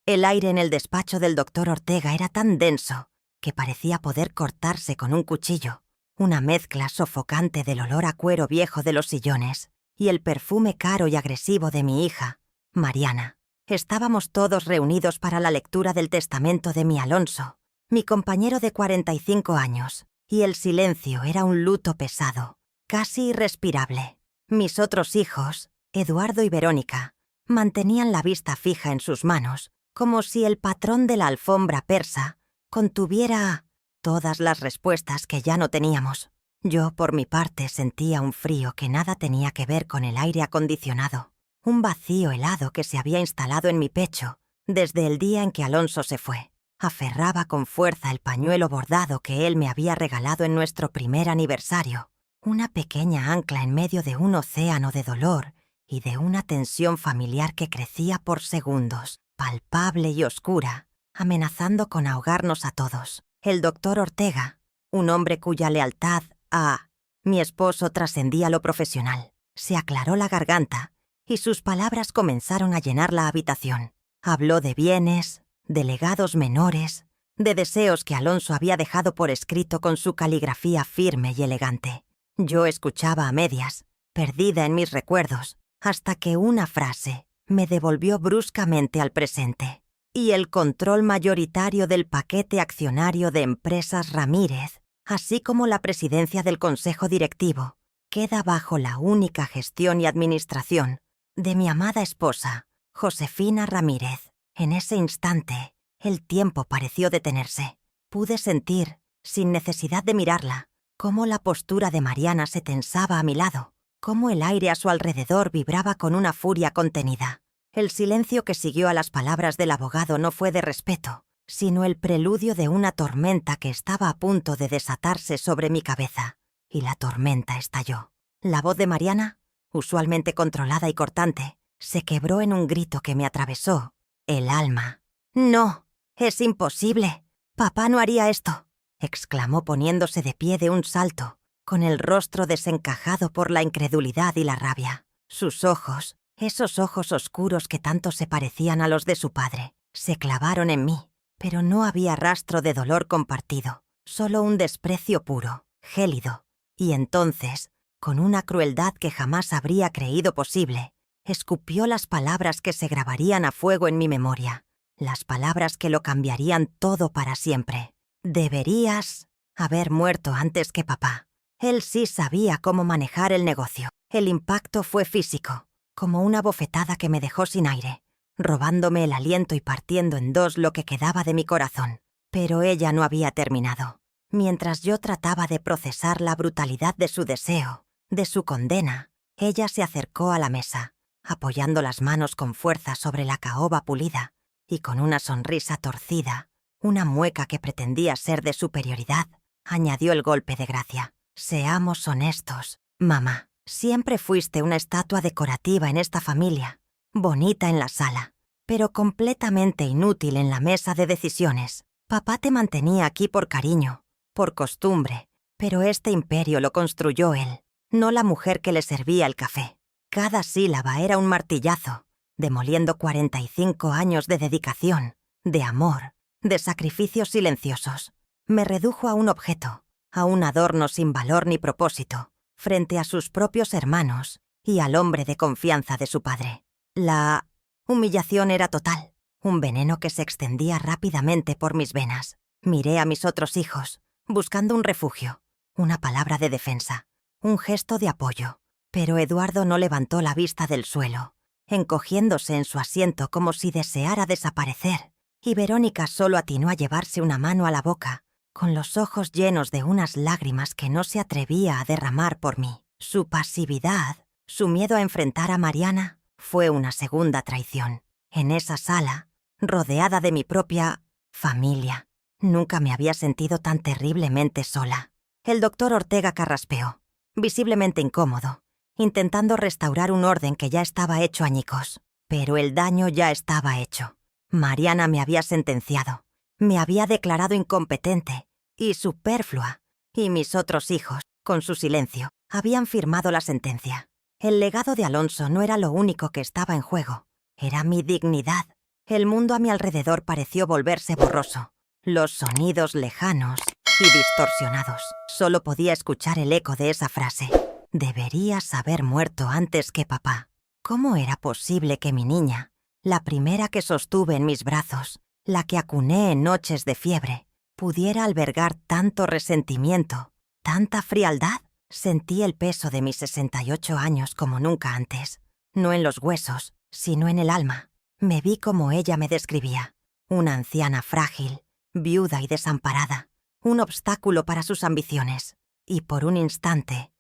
El aire en el despacho del doctor Ortega era tan denso que parecía poder cortarse con un cuchillo. Una mezcla sofocante del olor a cuero viejo de los sillones y el perfume caro y agresivo de mi hija, Mariana. Estábamos todos reunidos para la lectura del testamento de mi Alonso, mi compañero de 45 años, y el silencio era un luto pesado, casi irrespirable. Mis otros hijos, Eduardo y Verónica, mantenían la vista fija en sus manos, como si el patrón de la alfombra persa contuviera todas las respuestas que ya no teníamos. Yo, por mi parte, sentía un frío que nada tenía que ver con el aire acondicionado, un vacío helado que se había instalado en mi pecho desde el día en que Alonso se fue. Aferraba con fuerza el pañuelo bordado que él me había regalado en nuestro primer aniversario, una pequeña ancla en medio de un océano de dolor y de una tensión familiar que crecía por segundos, palpable y oscura, amenazando con ahogarnos a todos. El doctor Ortega, un hombre cuya lealtad a mi esposo trascendía lo profesional, se aclaró la garganta y sus palabras comenzaron a llenar la habitación. Habló de bienes, de legados menores, de deseos que Alonso había dejado por escrito con su caligrafía firme y elegante. Yo escuchaba a medias, perdida en mis recuerdos, hasta que una frase me devolvió bruscamente al presente. Y el control mayoritario del paquete accionario de Empresas Ramírez, así como la presidencia del Consejo Directivo, queda bajo la única gestión y administración de mi amada esposa, Josefina Ramírez. En ese instante, el tiempo pareció detenerse. Pude sentir, sin necesidad de mirarla, cómo la postura de Mariana se tensaba a mi lado, cómo el aire a su alrededor vibraba con una furia contenida. El silencio que siguió a las palabras del abogado no fue de respeto, sino el preludio de una tormenta que estaba a punto de desatarse sobre mi cabeza. Y la tormenta estalló. La voz de Mariana, usualmente controlada y cortante, se quebró en un grito que me atravesó el alma. «No, es imposible. Papá no haría esto», exclamó poniéndose de pie de un salto, con el rostro desencajado por la incredulidad y la rabia. Sus ojos, esos ojos oscuros que tanto se parecían a los de su padre, se clavaron en mí, pero no había rastro de dolor compartido, solo un desprecio puro, gélido. Y entonces, con una crueldad que jamás habría creído posible, escupió las palabras que se grabarían a fuego en mi memoria, las palabras que lo cambiarían todo para siempre. «Deberías haber muerto antes que papá». Él sí sabía cómo manejar el negocio. El impacto fue físico, como una bofetada que me dejó sin aire, robándome el aliento y partiendo en dos lo que quedaba de mi corazón. Pero ella no había terminado. Mientras yo trataba de procesar la brutalidad de su deseo, de su condena, ella se acercó a la mesa, apoyando las manos con fuerza sobre la caoba pulida, y con una sonrisa torcida, una mueca que pretendía ser de superioridad, añadió el golpe de gracia. «Seamos honestos, mamá. Siempre fuiste una estatua decorativa en esta familia, bonita en la sala, pero completamente inútil en la mesa de decisiones. Papá te mantenía aquí por cariño, por costumbre, pero este imperio lo construyó él, no la mujer que le servía el café. Cada sílaba era un martillazo, demoliendo 45 años de dedicación, de amor, de sacrificios silenciosos. Me redujo a un objeto, a un adorno sin valor ni propósito, frente a sus propios hermanos y al hombre de confianza de su padre. La humillación era total, un veneno que se extendía rápidamente por mis venas. Miré a mis otros hijos, buscando un refugio, una palabra de defensa, un gesto de apoyo, pero Eduardo no levantó la vista del suelo, encogiéndose en su asiento como si deseara desaparecer, y Verónica solo atinó a llevarse una mano a la boca, con los ojos llenos de unas lágrimas que no se atrevía a derramar por mí. Su pasividad, su miedo a enfrentar a Mariana, fue una segunda traición. En esa sala, rodeada de mi propia familia, nunca me había sentido tan terriblemente sola. El doctor Ortega carraspeó, visiblemente incómodo, intentando restaurar un orden que ya estaba hecho añicos. Pero el daño ya estaba hecho. Mariana me había sentenciado, me había declarado incompetente y superflua, y mis otros hijos, con su silencio, habían firmado la sentencia. El legado de Alonso no era lo único que estaba en juego, era mi dignidad, El mundo a mi alrededor pareció volverse borroso. Los sonidos lejanos y distorsionados. Solo podía escuchar el eco de esa frase. Deberías haber muerto antes que papá. ¿Cómo era posible que mi niña, la primera que sostuve en mis brazos, la que acuné en noches de fiebre, pudiera albergar tanto resentimiento, tanta frialdad? Sentí el peso de mis 68 años como nunca antes. No en los huesos, sino en el alma. Me vi como ella me describía. Una anciana frágil, viuda y desamparada. Un obstáculo para sus ambiciones. Y por un instante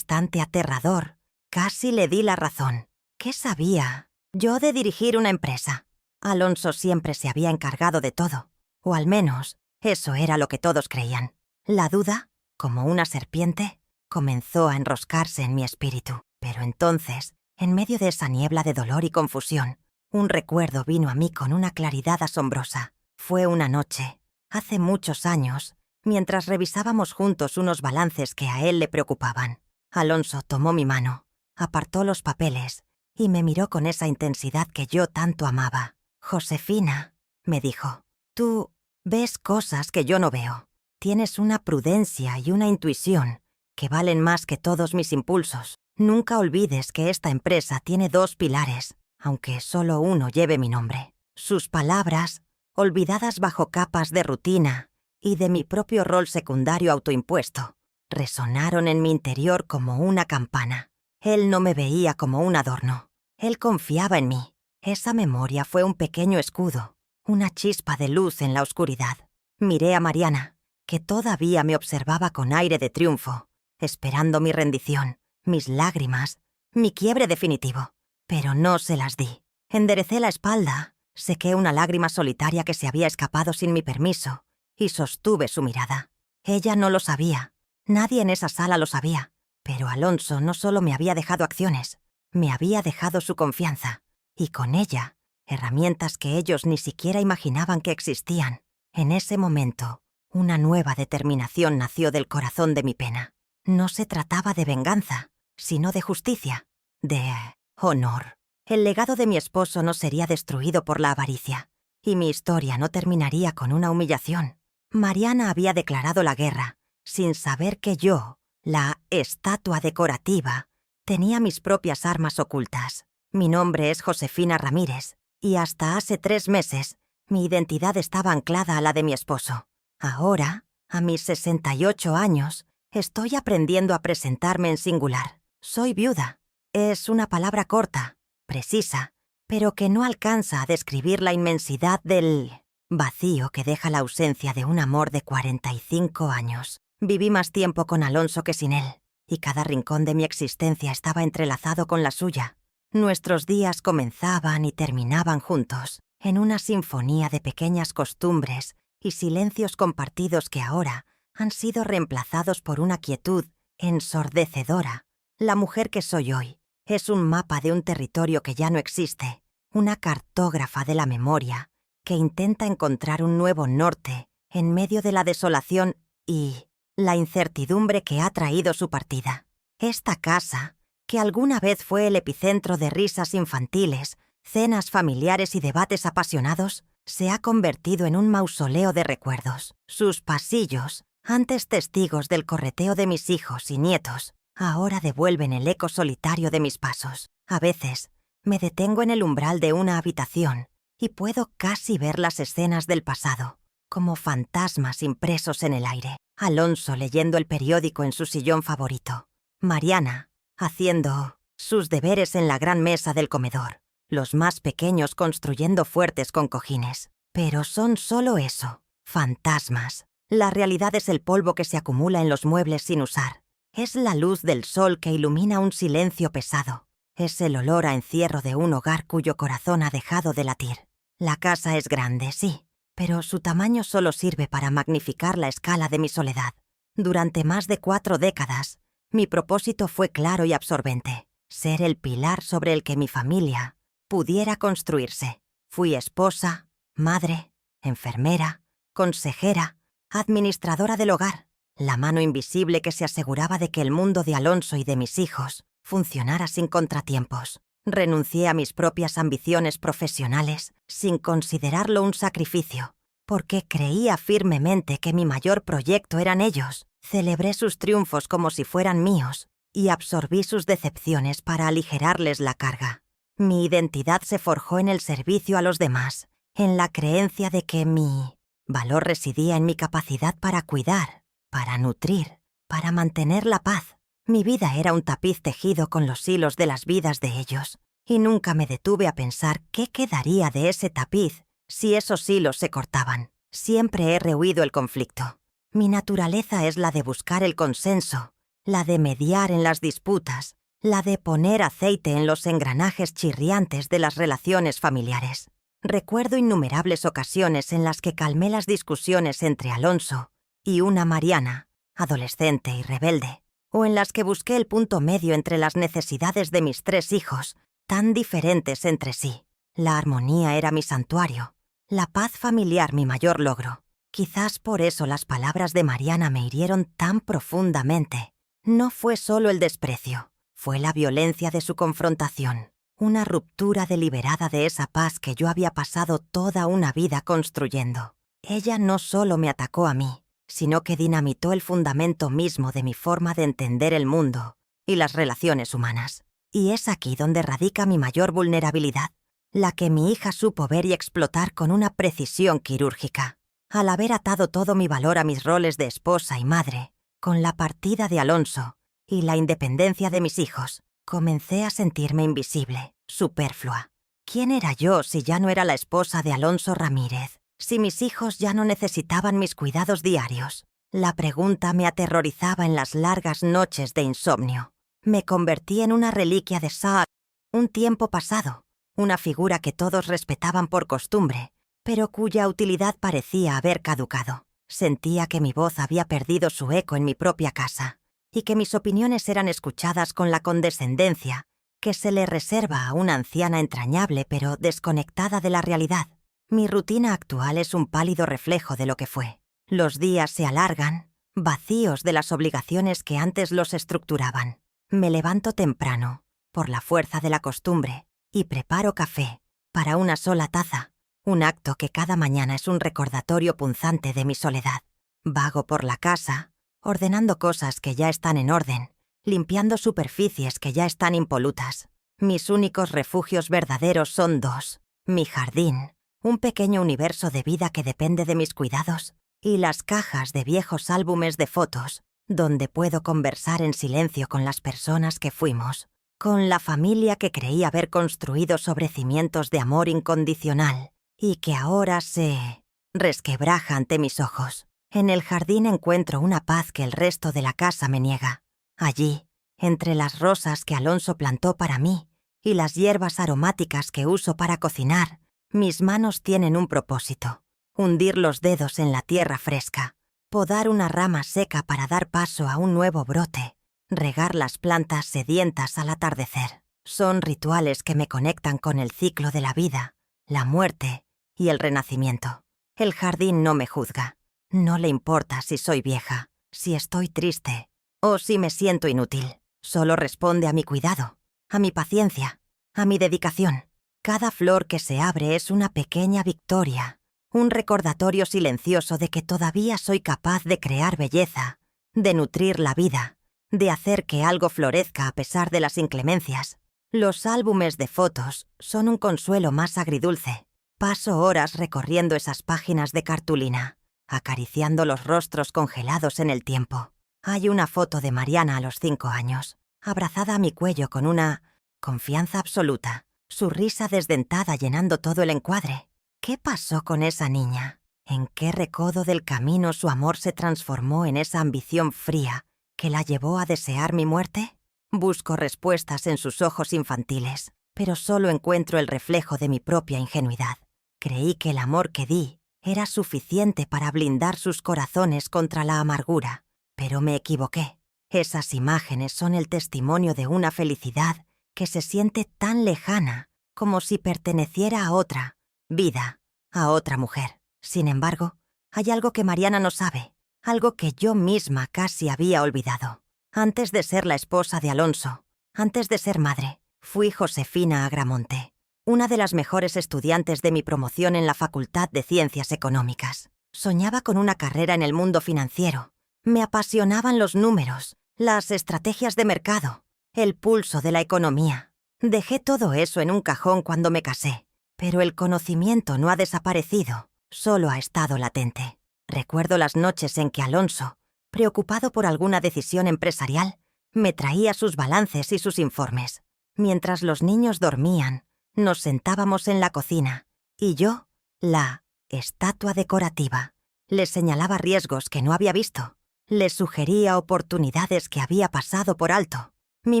aterrador, casi le di la razón. ¿Qué sabía yo de dirigir una empresa? Alonso siempre se había encargado de todo. O al menos, eso era lo que todos creían. La duda, como una serpiente, comenzó a enroscarse en mi espíritu. Pero entonces, en medio de esa niebla de dolor y confusión, un recuerdo vino a mí con una claridad asombrosa. Fue una noche, hace muchos años, mientras revisábamos juntos unos balances que a él le preocupaban. Alonso tomó mi mano, apartó los papeles y me miró con esa intensidad que yo tanto amaba. «Josefina», me dijo, «tú ves cosas que yo no veo. Tienes una prudencia y una intuición que valen más que todos mis impulsos. Nunca olvides que esta empresa tiene 2 pilares, aunque solo uno lleve mi nombre». Sus palabras, olvidadas bajo capas de rutina y de mi propio rol secundario autoimpuesto, resonaron en mi interior como una campana. Él no me veía como un adorno. Él confiaba en mí. Esa memoria fue un pequeño escudo, una chispa de luz en la oscuridad. Miré a Mariana, que todavía me observaba con aire de triunfo, esperando mi rendición, mis lágrimas, mi quiebre definitivo. Pero no se las di. Enderecé la espalda, sequé una lágrima solitaria que se había escapado sin mi permiso y sostuve su mirada. Ella no lo sabía. Nadie en esa sala lo sabía. Pero Alonso no solo me había dejado acciones, me había dejado su confianza. Y con ella, herramientas que ellos ni siquiera imaginaban que existían. En ese momento, una nueva determinación nació del corazón de mi pena. No se trataba de venganza, sino de justicia, de honor. El legado de mi esposo no sería destruido por la avaricia, y mi historia no terminaría con una humillación. Mariana había declarado la guerra, sin saber que yo, la estatua decorativa, tenía mis propias armas ocultas. Mi nombre es Josefina Ramírez, y hasta hace 3 meses, mi identidad estaba anclada a la de mi esposo. Ahora, a mis 68 años, estoy aprendiendo a presentarme en singular. Soy viuda. Es una palabra corta, precisa, pero que no alcanza a describir la inmensidad del vacío que deja la ausencia de un amor de 45 años. Viví más tiempo con Alonso que sin él, y cada rincón de mi existencia estaba entrelazado con la suya. Nuestros días comenzaban y terminaban juntos, en una sinfonía de pequeñas costumbres y silencios compartidos que ahora han sido reemplazados por una quietud ensordecedora. La mujer que soy hoy es un mapa de un territorio que ya no existe, una cartógrafa de la memoria que intenta encontrar un nuevo norte en medio de la desolación y la incertidumbre que ha traído su partida. Esta casa, que alguna vez fue el epicentro de risas infantiles, cenas familiares y debates apasionados, se ha convertido en un mausoleo de recuerdos. Sus pasillos, antes testigos del correteo de mis hijos y nietos, ahora devuelven el eco solitario de mis pasos. A veces, me detengo en el umbral de una habitación y puedo casi ver las escenas del pasado, como fantasmas impresos en el aire. Alonso leyendo el periódico en su sillón favorito. Mariana haciendo sus deberes en la gran mesa del comedor. Los más pequeños construyendo fuertes con cojines. Pero son solo eso, fantasmas. La realidad es el polvo que se acumula en los muebles sin usar. Es la luz del sol que ilumina un silencio pesado. Es el olor a encierro de un hogar cuyo corazón ha dejado de latir. La casa es grande, sí, pero su tamaño solo sirve para magnificar la escala de mi soledad. Durante más de 4 décadas, mi propósito fue claro y absorbente: ser el pilar sobre el que mi familia pudiera construirse. Fui esposa, madre, enfermera, consejera, administradora del hogar, la mano invisible que se aseguraba de que el mundo de Alonso y de mis hijos funcionara sin contratiempos. Renuncié a mis propias ambiciones profesionales sin considerarlo un sacrificio, porque creía firmemente que mi mayor proyecto eran ellos. Celebré sus triunfos como si fueran míos y absorbí sus decepciones para aligerarles la carga. Mi identidad se forjó en el servicio a los demás, en la creencia de que mi valor residía en mi capacidad para cuidar, para nutrir, para mantener la paz. Mi vida era un tapiz tejido con los hilos de las vidas de ellos, y nunca me detuve a pensar qué quedaría de ese tapiz si esos hilos se cortaban. Siempre he rehuido el conflicto. Mi naturaleza es la de buscar el consenso, la de mediar en las disputas, la de poner aceite en los engranajes chirriantes de las relaciones familiares. Recuerdo innumerables ocasiones en las que calmé las discusiones entre Alonso y una Mariana, adolescente y rebelde, o en las que busqué el punto medio entre las necesidades de mis 3 hijos, tan diferentes entre sí. La armonía era mi santuario, la paz familiar mi mayor logro. Quizás por eso las palabras de Mariana me hirieron tan profundamente. No fue solo el desprecio, fue la violencia de su confrontación, una ruptura deliberada de esa paz que yo había pasado toda una vida construyendo. Ella no solo me atacó a mí, sino que dinamitó el fundamento mismo de mi forma de entender el mundo y las relaciones humanas. Y es aquí donde radica mi mayor vulnerabilidad, la que mi hija supo ver y explotar con una precisión quirúrgica. Al haber atado todo mi valor a mis roles de esposa y madre, con la partida de Alonso y la independencia de mis hijos, comencé a sentirme invisible, superflua. ¿Quién era yo si ya no era la esposa de Alonso Ramírez? Si mis hijos ya no necesitaban mis cuidados diarios. La pregunta me aterrorizaba en las largas noches de insomnio. Me convertí en una reliquia de Saad, un tiempo pasado, una figura que todos respetaban por costumbre, pero cuya utilidad parecía haber caducado. Sentía que mi voz había perdido su eco en mi propia casa, y que mis opiniones eran escuchadas con la condescendencia que se le reserva a una anciana entrañable pero desconectada de la realidad. Mi rutina actual es un pálido reflejo de lo que fue. Los días se alargan, vacíos de las obligaciones que antes los estructuraban. Me levanto temprano, por la fuerza de la costumbre, y preparo café, para una sola taza, un acto que cada mañana es un recordatorio punzante de mi soledad. Vago por la casa, ordenando cosas que ya están en orden, limpiando superficies que ya están impolutas. Mis únicos refugios verdaderos son 2: mi jardín, un pequeño universo de vida que depende de mis cuidados, y las cajas de viejos álbumes de fotos, donde puedo conversar en silencio con las personas que fuimos, con la familia que creí haber construido sobre cimientos de amor incondicional y que ahora se resquebraja ante mis ojos. En el jardín encuentro una paz que el resto de la casa me niega. Allí, entre las rosas que Alonso plantó para mí y las hierbas aromáticas que uso para cocinar, mis manos tienen un propósito: hundir los dedos en la tierra fresca, podar una rama seca para dar paso a un nuevo brote, regar las plantas sedientas al atardecer. Son rituales que me conectan con el ciclo de la vida, la muerte y el renacimiento. El jardín no me juzga. No le importa si soy vieja, si estoy triste o si me siento inútil. Solo responde a mi cuidado, a mi paciencia, a mi dedicación. Cada flor que se abre es una pequeña victoria, un recordatorio silencioso de que todavía soy capaz de crear belleza, de nutrir la vida, de hacer que algo florezca a pesar de las inclemencias. Los álbumes de fotos son un consuelo más agridulce. Paso horas recorriendo esas páginas de cartulina, acariciando los rostros congelados en el tiempo. Hay una foto de Mariana a los 5 años, abrazada a mi cuello con una confianza absoluta, su risa desdentada llenando todo el encuadre. ¿Qué pasó con esa niña? ¿En qué recodo del camino su amor se transformó en esa ambición fría que la llevó a desear mi muerte? Busco respuestas en sus ojos infantiles, pero solo encuentro el reflejo de mi propia ingenuidad. Creí que el amor que di era suficiente para blindar sus corazones contra la amargura, pero me equivoqué. Esas imágenes son el testimonio de una felicidad que se siente tan lejana como si perteneciera a otra vida, a otra mujer. Sin embargo, hay algo que Mariana no sabe, algo que yo misma casi había olvidado. Antes de ser la esposa de Alonso, antes de ser madre, Fui Josefina Agramonte, una de las mejores estudiantes de mi promoción en la Facultad de Ciencias Económicas. Soñaba con una carrera en el mundo financiero. Me apasionaban los números, las estrategias de mercado, el pulso de la economía. Dejé todo eso en un cajón cuando me casé, pero el conocimiento no ha desaparecido, solo ha estado latente. Recuerdo las noches en que Alonso, preocupado por alguna decisión empresarial, me traía sus balances y sus informes. Mientras los niños dormían, nos sentábamos en la cocina y yo, la estatua decorativa, les señalaba riesgos que no había visto, les sugería oportunidades que había pasado por alto. Mi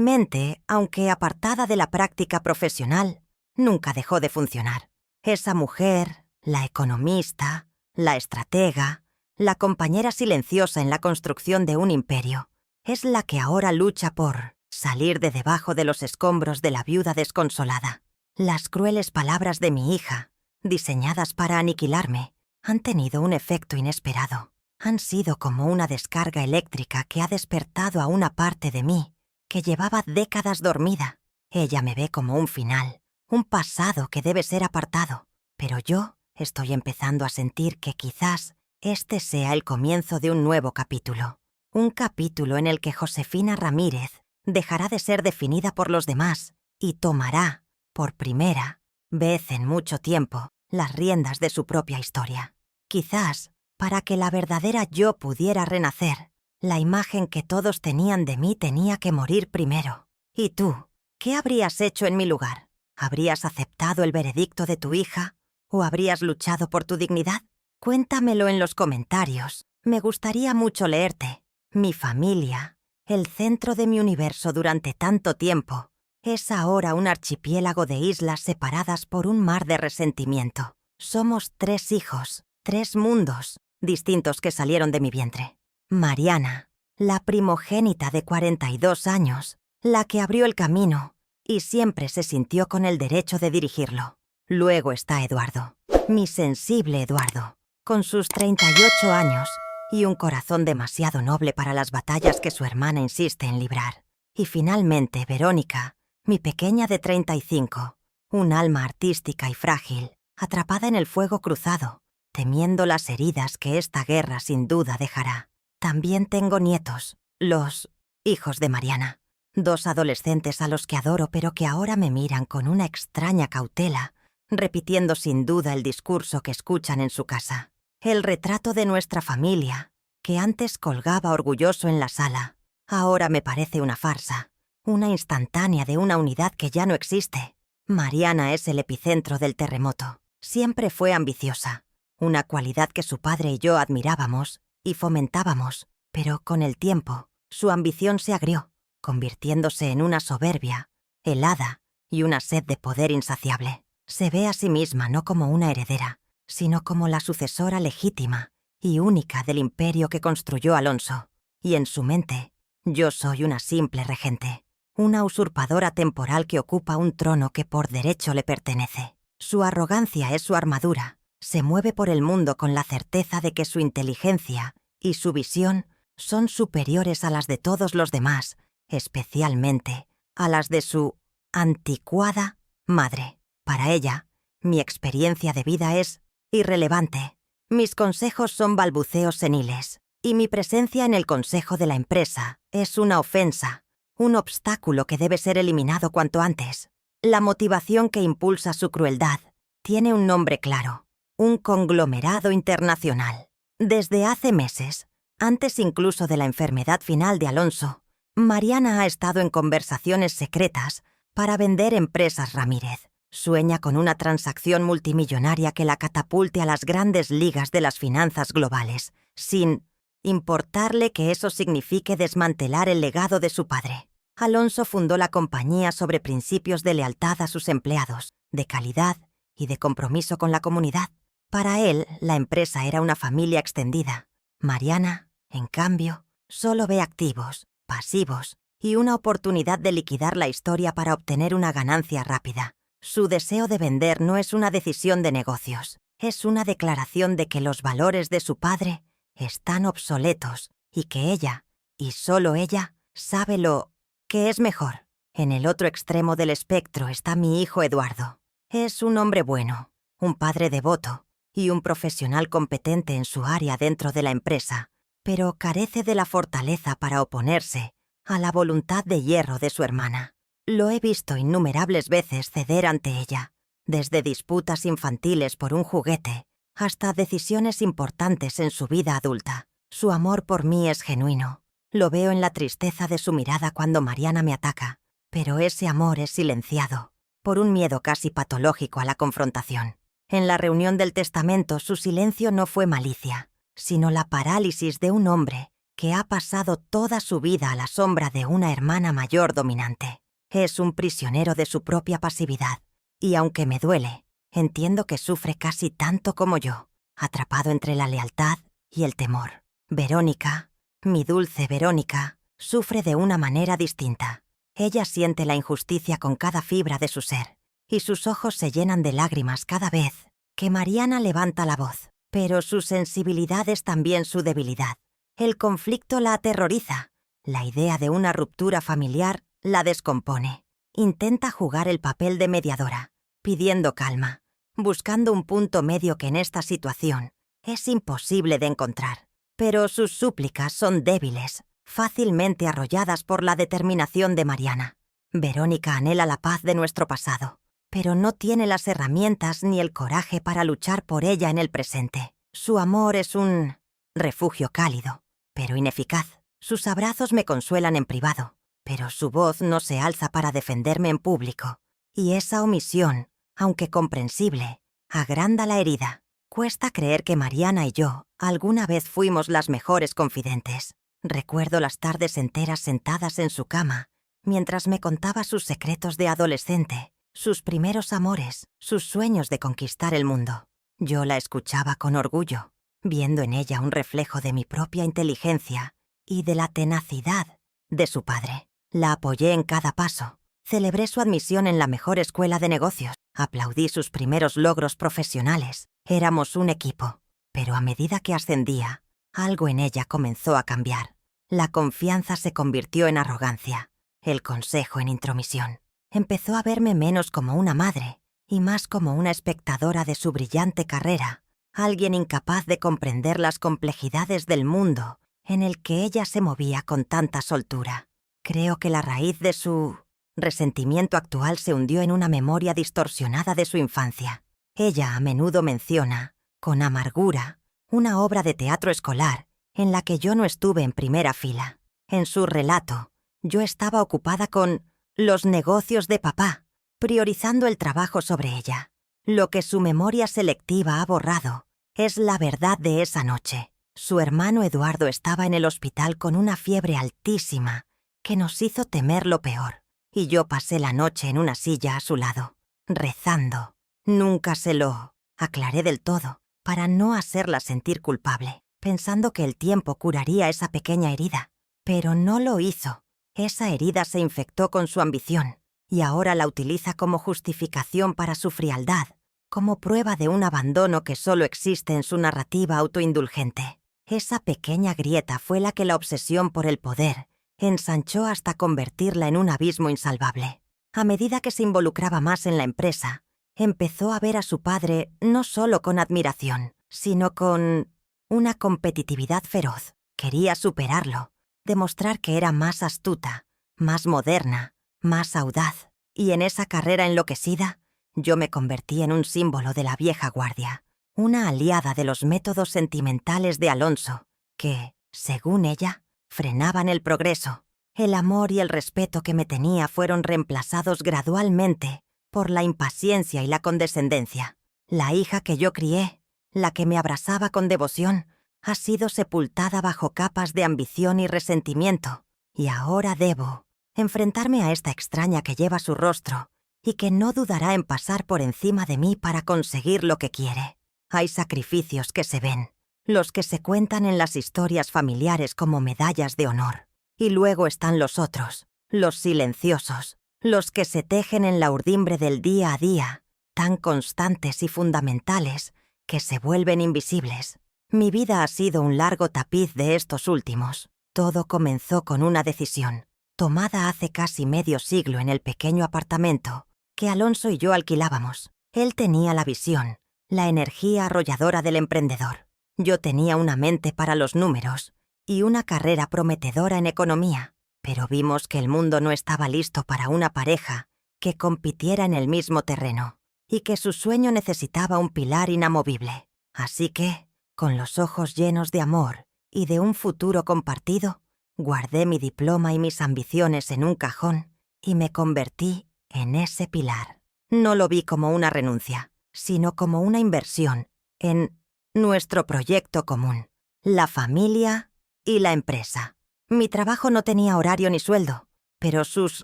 mente, aunque apartada de la práctica profesional, nunca dejó de funcionar. Esa mujer, la economista, la estratega, la compañera silenciosa en la construcción de un imperio, es la que ahora lucha por salir de debajo de los escombros de la viuda desconsolada. Las crueles palabras de mi hija, diseñadas para aniquilarme, han tenido un efecto inesperado. Han sido como una descarga eléctrica que ha despertado a una parte de mí que llevaba décadas dormida. Ella me ve como un final, un pasado que debe ser apartado, pero yo estoy empezando a sentir que quizás este sea el comienzo de un nuevo capítulo. Un capítulo en el que Josefina Ramírez dejará de ser definida por los demás y tomará, por primera vez en mucho tiempo, las riendas de su propia historia. Quizás, para que la verdadera yo pudiera renacer, la imagen que todos tenían de mí tenía que morir primero. ¿Y tú? ¿Qué habrías hecho en mi lugar? ¿Habrías aceptado el veredicto de tu hija? ¿O habrías luchado por tu dignidad? Cuéntamelo en los comentarios. Me gustaría mucho leerte. Mi familia, el centro de mi universo durante tanto tiempo, es ahora un archipiélago de islas separadas por un mar de resentimiento. Somos 3 hijos, 3 mundos distintos que salieron de mi vientre. Mariana, la primogénita de 42 años, la que abrió el camino y siempre se sintió con el derecho de dirigirlo. Luego está Eduardo, mi sensible Eduardo, con sus 38 años y un corazón demasiado noble para las batallas que su hermana insiste en librar. Y finalmente Verónica, mi pequeña de 35, un alma artística y frágil, atrapada en el fuego cruzado, temiendo las heridas que esta guerra sin duda dejará. También tengo nietos, los hijos de Mariana, 2 adolescentes a los que adoro pero que ahora me miran con una extraña cautela, repitiendo sin duda el discurso que escuchan en su casa. El retrato de nuestra familia, que antes colgaba orgulloso en la sala, ahora me parece una farsa, una instantánea de una unidad que ya no existe. Mariana es el epicentro del terremoto. Siempre fue ambiciosa, una cualidad que su padre y yo admirábamos y fomentábamos, pero con el tiempo, su ambición se agrió, convirtiéndose en una soberbia, helada y una sed de poder insaciable. Se ve a sí misma no como una heredera, sino como la sucesora legítima y única del imperio que construyó Alonso. Y en su mente, yo soy una simple regente, una usurpadora temporal que ocupa un trono que por derecho le pertenece. Su arrogancia es su armadura. Se mueve por el mundo con la certeza de que su inteligencia y su visión son superiores a las de todos los demás, especialmente a las de su anticuada madre. Para ella, mi experiencia de vida es irrelevante. Mis consejos son balbuceos seniles, y mi presencia en el consejo de la empresa es una ofensa, un obstáculo que debe ser eliminado cuanto antes. La motivación que impulsa su crueldad tiene un nombre claro: un conglomerado internacional. Desde hace meses, antes incluso de la enfermedad final de Alonso, Mariana ha estado en conversaciones secretas para vender Empresas Ramírez. Sueña con una transacción multimillonaria que la catapulte a las grandes ligas de las finanzas globales, sin importarle que eso signifique desmantelar el legado de su padre. Alonso fundó la compañía sobre principios de lealtad a sus empleados, de calidad y de compromiso con la comunidad. Para él, la empresa era una familia extendida. Mariana, en cambio, solo ve activos, pasivos y una oportunidad de liquidar la historia para obtener una ganancia rápida. Su deseo de vender no es una decisión de negocios, es una declaración de que los valores de su padre están obsoletos y que ella, y solo ella, sabe lo que es mejor. En el otro extremo del espectro está mi hijo Eduardo. Es un hombre bueno, un padre devoto y un profesional competente en su área dentro de la empresa, pero carece de la fortaleza para oponerse a la voluntad de hierro de su hermana. Lo he visto innumerables veces ceder ante ella, desde disputas infantiles por un juguete hasta decisiones importantes en su vida adulta. Su amor por mí es genuino. Lo veo en la tristeza de su mirada cuando Mariana me ataca, pero ese amor es silenciado por un miedo casi patológico a la confrontación. En la reunión del testamento su silencio no fue malicia, sino la parálisis de un hombre que ha pasado toda su vida a la sombra de una hermana mayor dominante. Es un prisionero de su propia pasividad, y aunque me duele, entiendo que sufre casi tanto como yo, atrapado entre la lealtad y el temor. Verónica, mi dulce Verónica, sufre de una manera distinta. Ella siente la injusticia con cada fibra de su ser, y sus ojos se llenan de lágrimas cada vez que Mariana levanta la voz. Pero su sensibilidad es también su debilidad. El conflicto la aterroriza. La idea de una ruptura familiar la descompone. Intenta jugar el papel de mediadora, pidiendo calma, buscando un punto medio que en esta situación es imposible de encontrar. Pero sus súplicas son débiles, fácilmente arrolladas por la determinación de Mariana. Verónica anhela la paz de nuestro pasado, pero no tiene las herramientas ni el coraje para luchar por ella en el presente. Su amor es un refugio cálido, pero ineficaz. Sus abrazos me consuelan en privado, pero su voz no se alza para defenderme en público. Y esa omisión, aunque comprensible, agranda la herida. Cuesta creer que Mariana y yo alguna vez fuimos las mejores confidentes. Recuerdo las tardes enteras sentadas en su cama, mientras me contaba sus secretos de adolescente, sus primeros amores, sus sueños de conquistar el mundo. Yo la escuchaba con orgullo, viendo en ella un reflejo de mi propia inteligencia y de la tenacidad de su padre. La apoyé en cada paso. Celebré su admisión en la mejor escuela de negocios. Aplaudí sus primeros logros profesionales. Éramos un equipo. Pero a medida que ascendía, algo en ella comenzó a cambiar. La confianza se convirtió en arrogancia, el consejo en intromisión. Empezó a verme menos como una madre y más como una espectadora de su brillante carrera, alguien incapaz de comprender las complejidades del mundo en el que ella se movía con tanta soltura. Creo que la raíz de su resentimiento actual se hundió en una memoria distorsionada de su infancia. Ella a menudo menciona, con amargura, una obra de teatro escolar en la que yo no estuve en primera fila. En su relato, yo estaba ocupada con los negocios de papá, priorizando el trabajo sobre ella. Lo que su memoria selectiva ha borrado es la verdad de esa noche. Su hermano Eduardo estaba en el hospital con una fiebre altísima que nos hizo temer lo peor, y yo pasé la noche en una silla a su lado, rezando. Nunca se lo aclaré del todo, para no hacerla sentir culpable, pensando que el tiempo curaría esa pequeña herida. Pero no lo hizo. Esa herida se infectó con su ambición, y ahora la utiliza como justificación para su frialdad, como prueba de un abandono que solo existe en su narrativa autoindulgente. Esa pequeña grieta fue la que la obsesión por el poder ensanchó hasta convertirla en un abismo insalvable. A medida que se involucraba más en la empresa, empezó a ver a su padre no solo con admiración, sino con una competitividad feroz. Quería superarlo, demostrar que era más astuta, más moderna, más audaz. Y en esa carrera enloquecida, yo me convertí en un símbolo de la vieja guardia, una aliada de los métodos sentimentales de Alonso, que, según ella, frenaban el progreso. El amor y el respeto que me tenía fueron reemplazados gradualmente por la impaciencia y la condescendencia. La hija que yo crié, la que me abrazaba con devoción, ha sido sepultada bajo capas de ambición y resentimiento, y ahora debo enfrentarme a esta extraña que lleva su rostro y que no dudará en pasar por encima de mí para conseguir lo que quiere. Hay sacrificios que se ven, los que se cuentan en las historias familiares como medallas de honor. Y luego están los otros, los silenciosos, los que se tejen en la urdimbre del día a día, tan constantes y fundamentales que se vuelven invisibles. Mi vida ha sido un largo tapiz de estos últimos. Todo comenzó con una decisión. tomada hace casi medio siglo en el pequeño apartamento que Alonso y yo alquilábamos. Él tenía la visión, la energía arrolladora del emprendedor. Yo tenía una mente para los números y una carrera prometedora en economía, pero vimos que el mundo no estaba listo para una pareja que compitiera en el mismo terreno y que su sueño necesitaba un pilar inamovible. Así que, con los ojos llenos de amor y de un futuro compartido, guardé mi diploma y mis ambiciones en un cajón y me convertí en ese pilar. No lo vi como una renuncia, sino como una inversión en nuestro proyecto común, la familia y la empresa. Mi trabajo no tenía horario ni sueldo, pero sus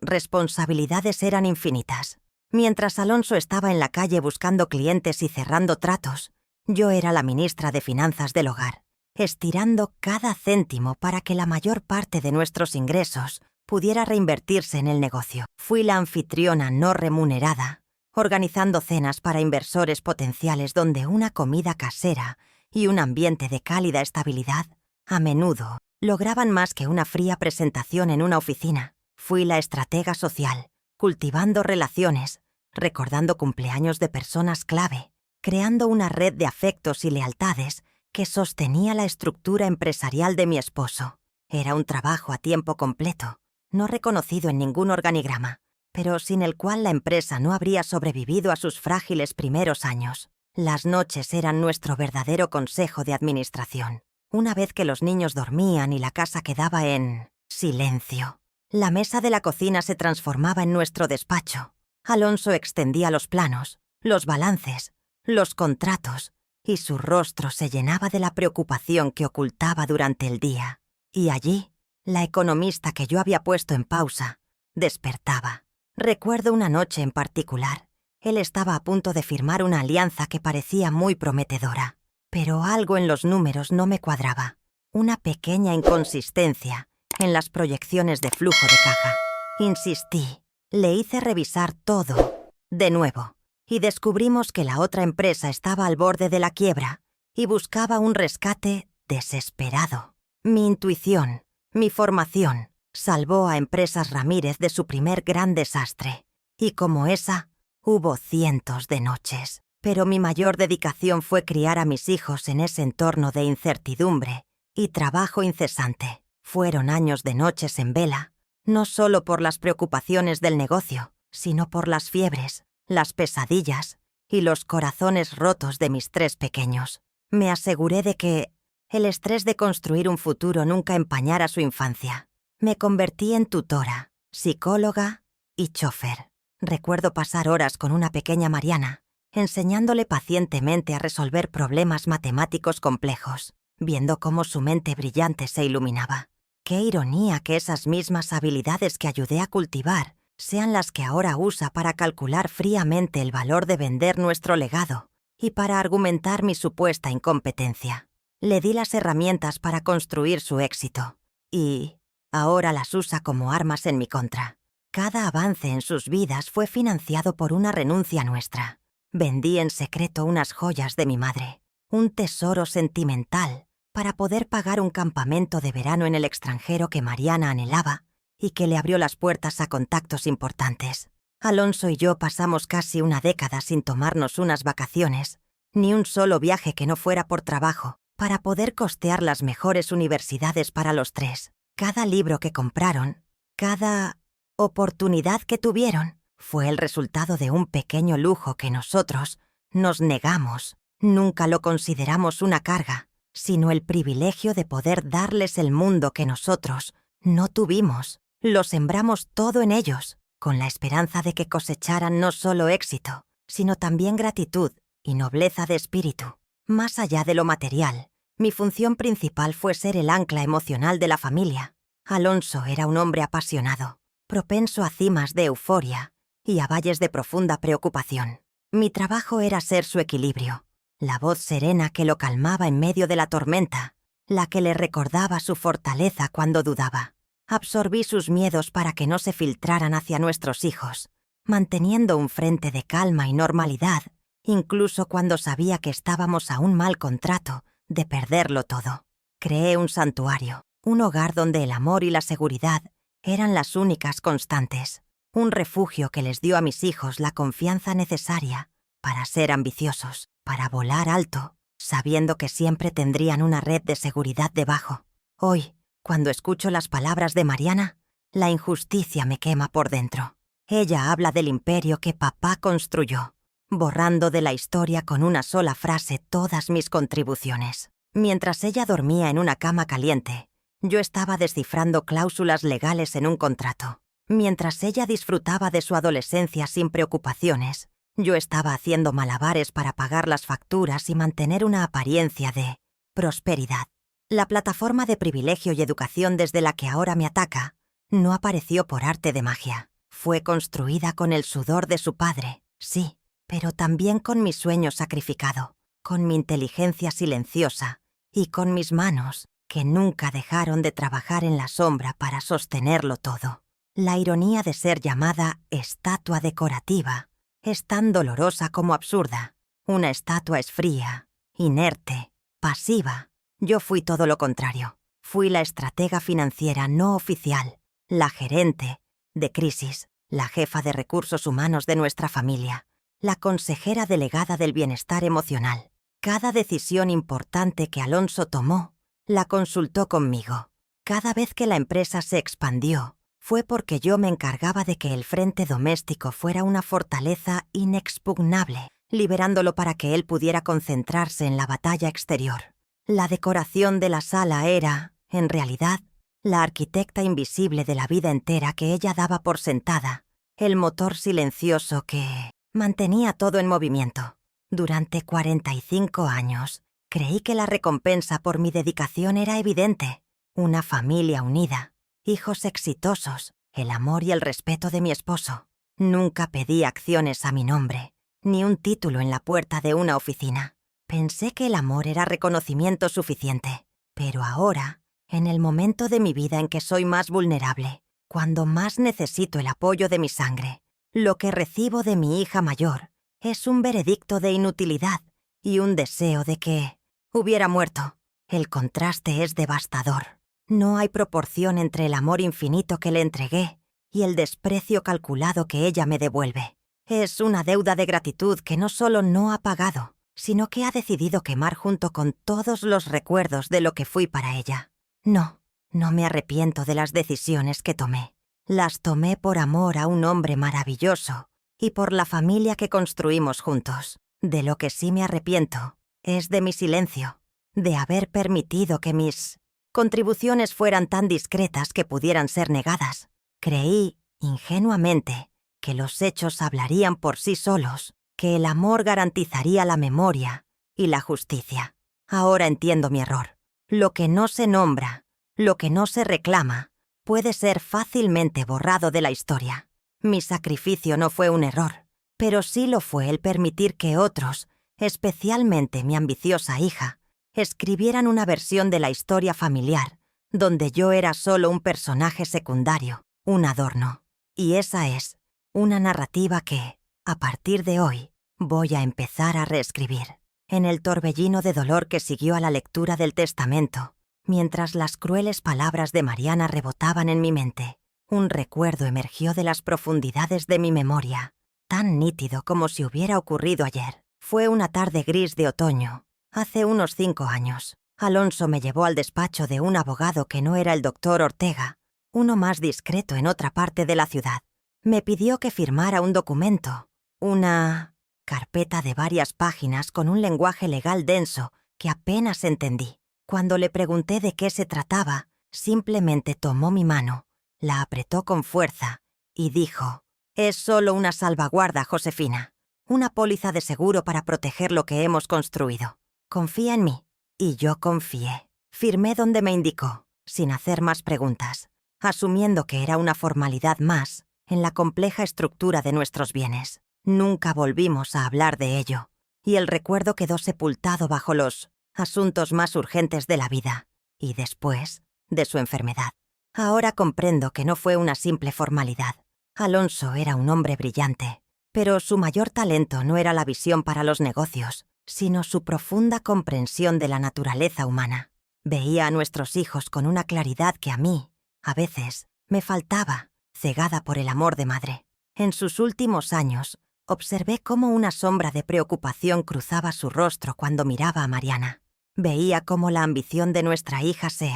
responsabilidades eran infinitas. Mientras Alonso estaba en la calle buscando clientes y cerrando tratos, yo era la ministra de Finanzas del hogar, estirando cada céntimo para que la mayor parte de nuestros ingresos pudiera reinvertirse en el negocio. Fui la anfitriona no remunerada, organizando cenas para inversores potenciales donde una comida casera y un ambiente de cálida estabilidad a menudo lograban más que una fría presentación en una oficina. Fui la estratega social, cultivando relaciones, recordando cumpleaños de personas clave, creando una red de afectos y lealtades que sostenía la estructura empresarial de mi esposo. Era un trabajo a tiempo completo, no reconocido en ningún organigrama, pero sin el cual la empresa no habría sobrevivido a sus frágiles primeros años. Las noches eran nuestro verdadero consejo de administración. Una vez que los niños dormían y la casa quedaba en silencio, la mesa de la cocina se transformaba en nuestro despacho. Alonso extendía los planos, los balances, los contratos, y su rostro se llenaba de la preocupación que ocultaba durante el día. Y allí, la economista que yo había puesto en pausa despertaba. Recuerdo una noche en particular. Él estaba a punto de firmar una alianza que parecía muy prometedora, pero algo en los números no me cuadraba. Una pequeña inconsistencia en las proyecciones de flujo de caja. Insistí, le hice revisar todo de nuevo, y descubrimos que la otra empresa estaba al borde de la quiebra y buscaba un rescate desesperado. Mi intuición, mi formación, salvó a Empresas Ramírez de su primer gran desastre, y como esa, hubo cientos de noches. Pero mi mayor dedicación fue criar a mis hijos en ese entorno de incertidumbre y trabajo incesante. Fueron años de noches en vela, no solo por las preocupaciones del negocio, sino por las fiebres, las pesadillas y los corazones rotos de mis 3 pequeños. Me aseguré de que el estrés de construir un futuro nunca empañara su infancia. Me convertí en tutora, psicóloga y chofer. Recuerdo pasar horas con una pequeña Mariana, enseñándole pacientemente a resolver problemas matemáticos complejos, viendo cómo su mente brillante se iluminaba. Qué ironía que esas mismas habilidades que ayudé a cultivar sean las que ahora usa para calcular fríamente el valor de vender nuestro legado y para argumentar mi supuesta incompetencia. Le di las herramientas para construir su éxito y ahora las usa como armas en mi contra. Cada avance en sus vidas fue financiado por una renuncia nuestra. Vendí en secreto unas joyas de mi madre, un tesoro sentimental, para poder pagar un campamento de verano en el extranjero que Mariana anhelaba y que le abrió las puertas a contactos importantes. Alonso y yo pasamos casi una década sin tomarnos unas vacaciones, ni un solo viaje que no fuera por trabajo, para poder costear las mejores universidades para los 3. Cada libro que compraron, cada oportunidad que tuvieron, fue el resultado de un pequeño lujo que nosotros nos negamos. Nunca lo consideramos una carga, sino el privilegio de poder darles el mundo que nosotros no tuvimos. Lo sembramos todo en ellos, con la esperanza de que cosecharan no solo éxito, sino también gratitud y nobleza de espíritu. Más allá de lo material, mi función principal fue ser el ancla emocional de la familia. Alonso era un hombre apasionado, propenso a cimas de euforia y a valles de profunda preocupación. Mi trabajo era ser su equilibrio, la voz serena que lo calmaba en medio de la tormenta, la que le recordaba su fortaleza cuando dudaba. Absorbí sus miedos para que no se filtraran hacia nuestros hijos, manteniendo un frente de calma y normalidad, incluso cuando sabía que estábamos a un mal contrato de perderlo todo. Creé un santuario, un hogar donde el amor y la seguridad eran las únicas constantes, un refugio que les dio a mis hijos la confianza necesaria para ser ambiciosos, para volar alto, sabiendo que siempre tendrían una red de seguridad debajo. Hoy, cuando escucho las palabras de Mariana, la injusticia me quema por dentro. Ella habla del imperio que papá construyó, borrando de la historia con una sola frase todas mis contribuciones. Mientras ella dormía en una cama caliente, yo estaba descifrando cláusulas legales en un contrato. Mientras ella disfrutaba de su adolescencia sin preocupaciones, yo estaba haciendo malabares para pagar las facturas y mantener una apariencia de prosperidad. La plataforma de privilegio y educación desde la que ahora me ataca no apareció por arte de magia. Fue construida con el sudor de su padre, sí, pero también con mi sueño sacrificado, con mi inteligencia silenciosa y con mis manos, que nunca dejaron de trabajar en la sombra para sostenerlo todo. La ironía de ser llamada estatua decorativa es tan dolorosa como absurda. Una estatua es fría, inerte, pasiva. Yo fui todo lo contrario. Fui la estratega financiera no oficial, la gerente de crisis, la jefa de recursos humanos de nuestra familia, la consejera delegada del bienestar emocional. Cada decisión importante que Alonso tomó, la consultó conmigo. Cada vez que la empresa se expandió, fue porque yo me encargaba de que el frente doméstico fuera una fortaleza inexpugnable, liberándolo para que él pudiera concentrarse en la batalla exterior. La decoración de la sala era, en realidad, la arquitecta invisible de la vida entera que ella daba por sentada, el motor silencioso que mantenía todo en movimiento. Durante 45 años, creí que la recompensa por mi dedicación era evidente. Una familia unida, hijos exitosos, el amor y el respeto de mi esposo. Nunca pedí acciones a mi nombre, ni un título en la puerta de una oficina. Pensé que el amor era reconocimiento suficiente. Pero ahora, en el momento de mi vida en que soy más vulnerable, cuando más necesito el apoyo de mi sangre, lo que recibo de mi hija mayor es un veredicto de inutilidad y un deseo de que hubiera muerto. El contraste es devastador. No hay proporción entre el amor infinito que le entregué y el desprecio calculado que ella me devuelve. Es una deuda de gratitud que no solo no ha pagado, sino que ha decidido quemar junto con todos los recuerdos de lo que fui para ella. No me arrepiento de las decisiones que tomé. Las tomé por amor a un hombre maravilloso y por la familia que construimos juntos. De lo que sí me arrepiento es de mi silencio, de haber permitido que mis contribuciones fueran tan discretas que pudieran ser negadas. Creí, ingenuamente, que los hechos hablarían por sí solos, que el amor garantizaría la memoria y la justicia. Ahora entiendo mi error. Lo que no se nombra, lo que no se reclama, puede ser fácilmente borrado de la historia. Mi sacrificio no fue un error, pero sí lo fue el permitir que otros, especialmente mi ambiciosa hija, escribieran una versión de la historia familiar, donde yo era solo un personaje secundario, un adorno. Y esa es una narrativa que, a partir de hoy, voy a empezar a reescribir. En el torbellino de dolor que siguió a la lectura del testamento, mientras las crueles palabras de Mariana rebotaban en mi mente, un recuerdo emergió de las profundidades de mi memoria, tan nítido como si hubiera ocurrido ayer. Fue una tarde gris de otoño, hace unos 5 años. Alonso me llevó al despacho de un abogado que no era el doctor Ortega, uno más discreto en otra parte de la ciudad. Me pidió que firmara un documento, una carpeta de varias páginas con un lenguaje legal denso que apenas entendí. Cuando le pregunté de qué se trataba, simplemente tomó mi mano, la apretó con fuerza y dijo: «Es solo una salvaguarda, Josefina, una póliza de seguro para proteger lo que hemos construido. Confía en mí». Y yo confié. Firmé donde me indicó, sin hacer más preguntas, asumiendo que era una formalidad más en la compleja estructura de nuestros bienes. Nunca volvimos a hablar de ello, y el recuerdo quedó sepultado bajo los asuntos más urgentes de la vida, y después de su enfermedad. Ahora comprendo que no fue una simple formalidad. Alonso era un hombre brillante, pero su mayor talento no era la visión para los negocios, sino su profunda comprensión de la naturaleza humana. Veía a nuestros hijos con una claridad que a mí, a veces, Me faltaba, cegada por el amor de madre. En sus últimos años, observé cómo una sombra de preocupación cruzaba su rostro cuando miraba a Mariana. Veía cómo la ambición de nuestra hija se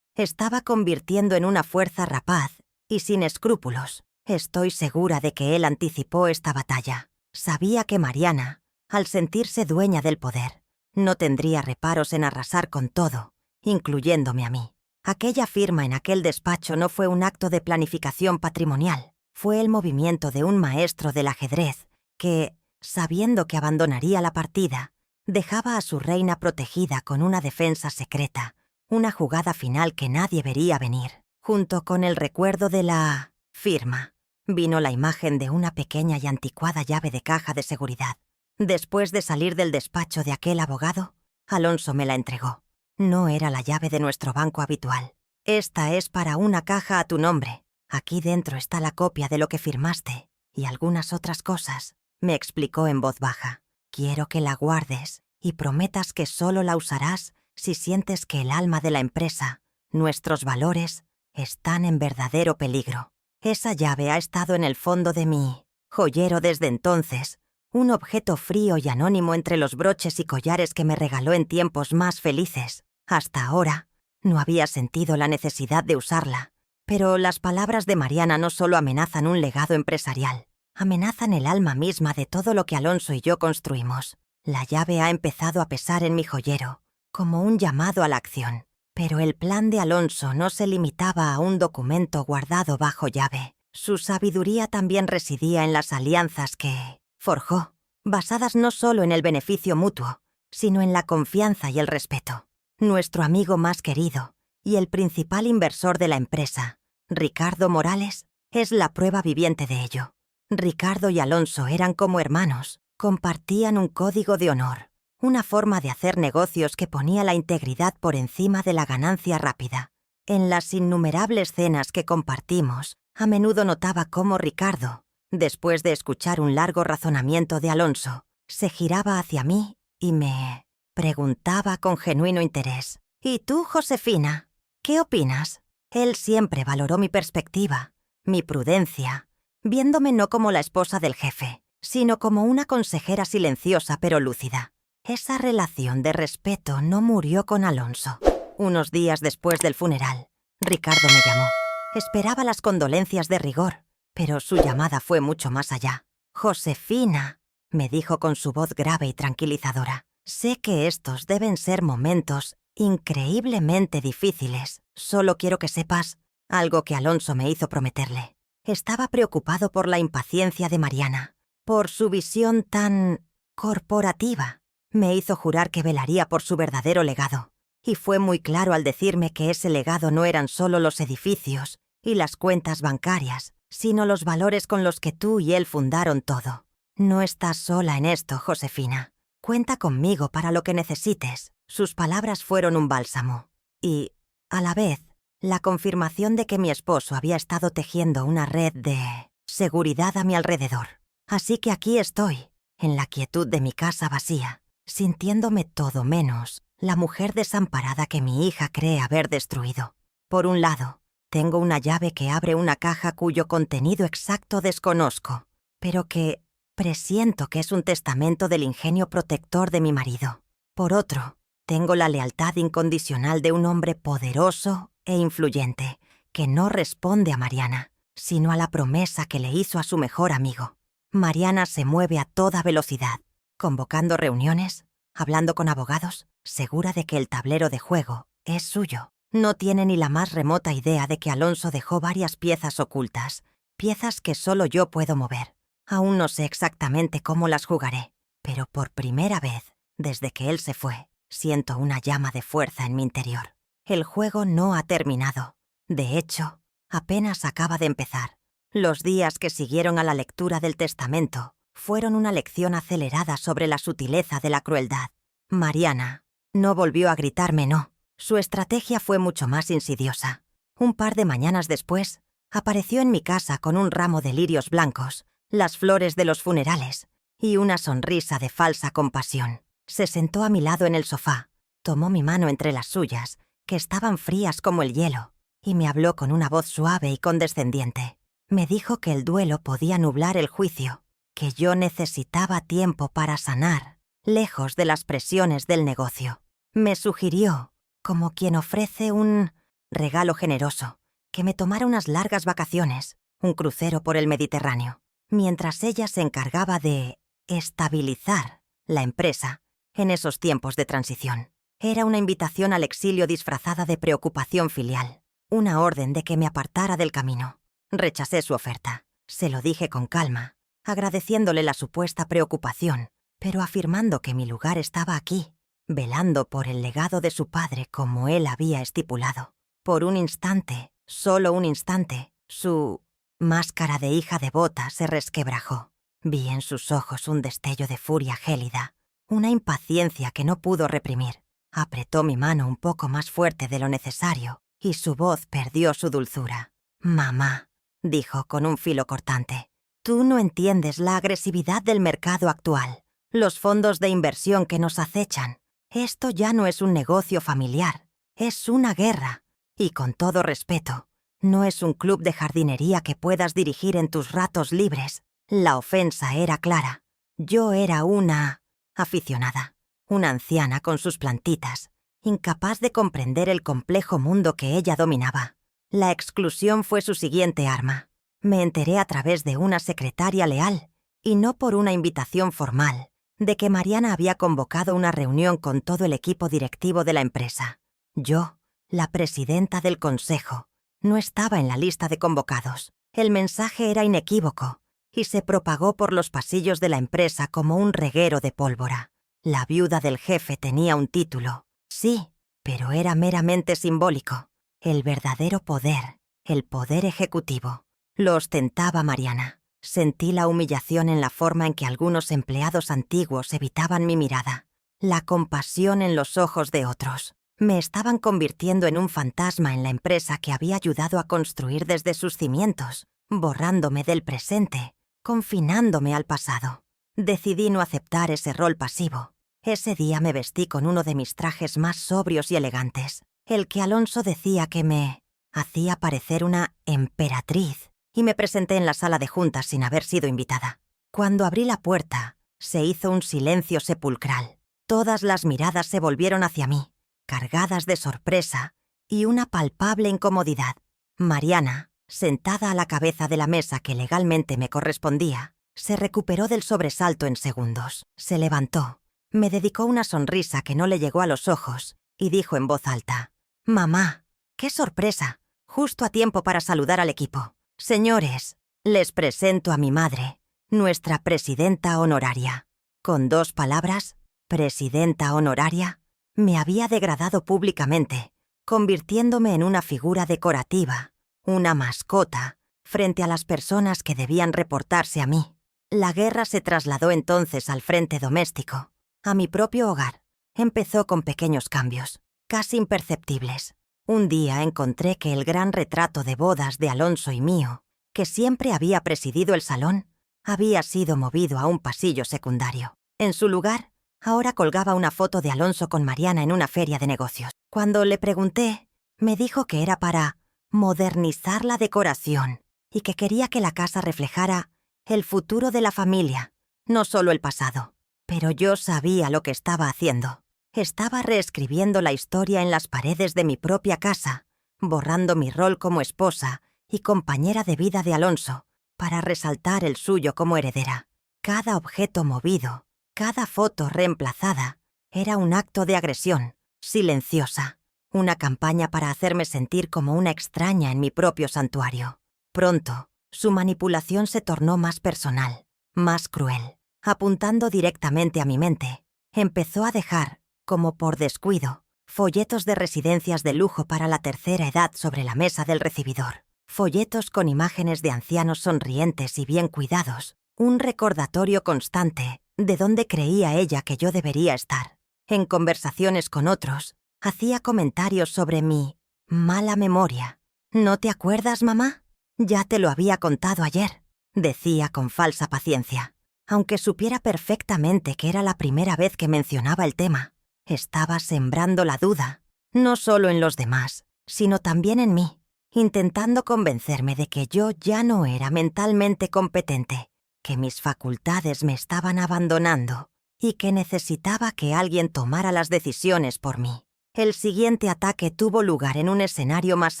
estaba convirtiendo en una fuerza rapaz y sin escrúpulos. Estoy segura de que él anticipó esta batalla. Sabía que Mariana, al sentirse dueña del poder, no tendría reparos en arrasar con todo, incluyéndome a mí. Aquella firma en aquel despacho no fue un acto de planificación patrimonial. Fue el movimiento de un maestro del ajedrez que, sabiendo que abandonaría la partida, dejaba a su reina protegida con una defensa secreta, una jugada final que nadie vería venir. Junto con el recuerdo de la firma, vino la imagen de una pequeña y anticuada llave de caja de seguridad. Después de salir del despacho de aquel abogado, Alonso me la entregó. No era la llave de nuestro banco habitual. Esta es para una caja a tu nombre. Aquí dentro está la copia de lo que firmaste y algunas otras cosas, me explicó en voz baja. Quiero que la guardes y prometas que solo la usarás si sientes que el alma de la empresa, nuestros valores, están en verdadero peligro. Esa llave ha estado en el fondo de mi joyero desde entonces, un objeto frío y anónimo entre los broches y collares que me regaló en tiempos más felices. Hasta ahora, no había sentido la necesidad de usarla. Pero las palabras de Mariana no solo amenazan un legado empresarial, amenazan el alma misma de todo lo que Alonso y yo construimos. La llave ha empezado a pesar en mi joyero, como un llamado a la acción. Pero el plan de Alonso no se limitaba a un documento guardado bajo llave. Su sabiduría también residía en las alianzas que forjó, basadas no solo en el beneficio mutuo, sino en la confianza y el respeto. Nuestro amigo más querido y el principal inversor de la empresa, Ricardo Morales, es la prueba viviente de ello. Ricardo y Alonso eran como hermanos, compartían un código de honor, una forma de hacer negocios que ponía la integridad por encima de la ganancia rápida. En las innumerables cenas que compartimos, a menudo notaba cómo Ricardo, después de escuchar un largo razonamiento de Alonso, se giraba hacia mí y me preguntaba con genuino interés: ¿Y tú, Josefina? ¿Qué opinas? Él siempre valoró mi perspectiva, mi prudencia, viéndome no como la esposa del jefe, sino como una consejera silenciosa pero lúcida. Esa relación de respeto no murió con Alonso. Unos días después del funeral, Ricardo me llamó. Esperaba las condolencias de rigor, pero su llamada fue mucho más allá. «Josefina», me dijo con su voz grave y tranquilizadora, «sé que estos deben ser momentos increíblemente difíciles. Solo quiero que sepas algo que Alonso me hizo prometerle. Estaba preocupado por la impaciencia de Mariana, por su visión tan corporativa. Me hizo jurar que velaría por su verdadero legado. Y fue muy claro al decirme que ese legado no eran solo los edificios y las cuentas bancarias, sino los valores con los que tú y él fundaron todo. No estás sola en esto, Josefina. Cuenta conmigo para lo que necesites». Sus palabras fueron un bálsamo. Y, a la vez, la confirmación de que mi esposo había estado tejiendo una red de seguridad a mi alrededor. Así que aquí estoy, en la quietud de mi casa vacía, sintiéndome todo menos la mujer desamparada que mi hija cree haber destruido. Por un lado, tengo una llave que abre una caja cuyo contenido exacto desconozco, pero que presiento que es un testamento del ingenio protector de mi marido. Por otro, tengo la lealtad incondicional de un hombre poderoso e influyente, que no responde a Mariana, sino a la promesa que le hizo a su mejor amigo. Mariana se mueve a toda velocidad, convocando reuniones, hablando con abogados, segura de que el tablero de juego es suyo. No tiene ni la más remota idea de que Alonso dejó varias piezas ocultas, piezas que solo yo puedo mover. Aún no sé exactamente cómo las jugaré, pero por primera vez, desde que él se fue, siento una llama de fuerza en mi interior. El juego no ha terminado. De hecho, apenas acaba de empezar. Los días que siguieron a la lectura del testamento fueron una lección acelerada sobre la sutileza de la crueldad. Mariana no volvió a gritarme no. Su estrategia fue mucho más insidiosa. Un par de mañanas después, apareció en mi casa con un ramo de lirios blancos, las flores de los funerales, y una sonrisa de falsa compasión. Se sentó a mi lado en el sofá, tomó mi mano entre las suyas, que estaban frías como el hielo, y me habló con una voz suave y condescendiente. Me dijo que el duelo podía nublar el juicio, que yo necesitaba tiempo para sanar, lejos de las presiones del negocio. Me sugirió, como quien ofrece un regalo generoso, que me tomara unas largas vacaciones, un crucero por el Mediterráneo, mientras ella se encargaba de estabilizar la empresa en esos tiempos de transición. Era una invitación al exilio disfrazada de preocupación filial, una orden de que me apartara del camino. Rechacé su oferta. Se lo dije con calma, agradeciéndole la supuesta preocupación, pero afirmando que mi lugar estaba aquí, velando por el legado de su padre como él había estipulado. Por un instante, solo un instante, su máscara de hija devota se resquebrajó. Vi en sus ojos un destello de furia gélida, una impaciencia que no pudo reprimir. Apretó mi mano un poco más fuerte de lo necesario y su voz perdió su dulzura. «Mamá», dijo con un filo cortante, «tú no entiendes la agresividad del mercado actual, los fondos de inversión que nos acechan. Esto ya no es un negocio familiar, es una guerra. Y con todo respeto, no es un club de jardinería que puedas dirigir en tus ratos libres». La ofensa era clara. Yo era una aficionada, una anciana con sus plantitas, incapaz de comprender el complejo mundo que ella dominaba. La exclusión fue su siguiente arma. Me enteré a través de una secretaria leal, y no por una invitación formal, de que Mariana había convocado una reunión con todo el equipo directivo de la empresa. Yo, la presidenta del consejo, no estaba en la lista de convocados. El mensaje era inequívoco y se propagó por los pasillos de la empresa como un reguero de pólvora. La viuda del jefe tenía un título, sí, pero era meramente simbólico. El verdadero poder, el poder ejecutivo, lo ostentaba Mariana. Sentí la humillación en la forma en que algunos empleados antiguos evitaban mi mirada, la compasión en los ojos de otros. Me estaban convirtiendo en un fantasma en la empresa que había ayudado a construir desde sus cimientos, borrándome del presente, confinándome al pasado. Decidí no aceptar ese rol pasivo. Ese día me vestí con uno de mis trajes más sobrios y elegantes, el que Alonso decía que me hacía parecer una emperatriz, y me presenté en la sala de juntas sin haber sido invitada. Cuando abrí la puerta, se hizo un silencio sepulcral. Todas las miradas se volvieron hacia mí, cargadas de sorpresa y una palpable incomodidad. Mariana, sentada a la cabeza de la mesa que legalmente me correspondía, se recuperó del sobresalto en segundos. Se levantó, me dedicó una sonrisa que no le llegó a los ojos y dijo en voz alta: «Mamá, qué sorpresa, justo a tiempo para saludar al equipo. Señores, les presento a mi madre, nuestra presidenta honoraria». Con 2 palabras, presidenta honoraria, me había degradado públicamente, convirtiéndome en una figura decorativa, una mascota, frente a las personas que debían reportarse a mí. La guerra se trasladó entonces al frente doméstico, a mi propio hogar. Empezó con pequeños cambios, casi imperceptibles. Un día encontré que el gran retrato de bodas de Alonso y mío, que siempre había presidido el salón, había sido movido a un pasillo secundario. En su lugar, ahora colgaba una foto de Alonso con Mariana en una feria de negocios. Cuando le pregunté, me dijo que era para modernizar la decoración y que quería que la casa reflejara el futuro de la familia, no solo el pasado. Pero yo sabía lo que estaba haciendo. Estaba reescribiendo la historia en las paredes de mi propia casa, borrando mi rol como esposa y compañera de vida de Alonso para resaltar el suyo como heredera. Cada objeto movido, cada foto reemplazada, era un acto de agresión, silenciosa, una campaña para hacerme sentir como una extraña en mi propio santuario. Pronto, su manipulación se tornó más personal, más cruel. Apuntando directamente a mi mente, empezó a dejar, como por descuido, folletos de residencias de lujo para la tercera edad sobre la mesa del recibidor. Folletos con imágenes de ancianos sonrientes y bien cuidados, un recordatorio constante de dónde creía ella que yo debería estar. En conversaciones con otros, hacía comentarios sobre mi mala memoria. «¿No te acuerdas, mamá? Ya te lo había contado ayer», decía con falsa paciencia. Aunque supiera perfectamente que era la primera vez que mencionaba el tema, estaba sembrando la duda, no solo en los demás, sino también en mí. intentando convencerme de que yo ya no era mentalmente competente, que mis facultades me estaban abandonando y que necesitaba que alguien tomara las decisiones por mí. El siguiente ataque tuvo lugar en un escenario más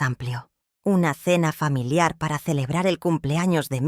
amplio. Una cena familiar para celebrar el cumpleaños de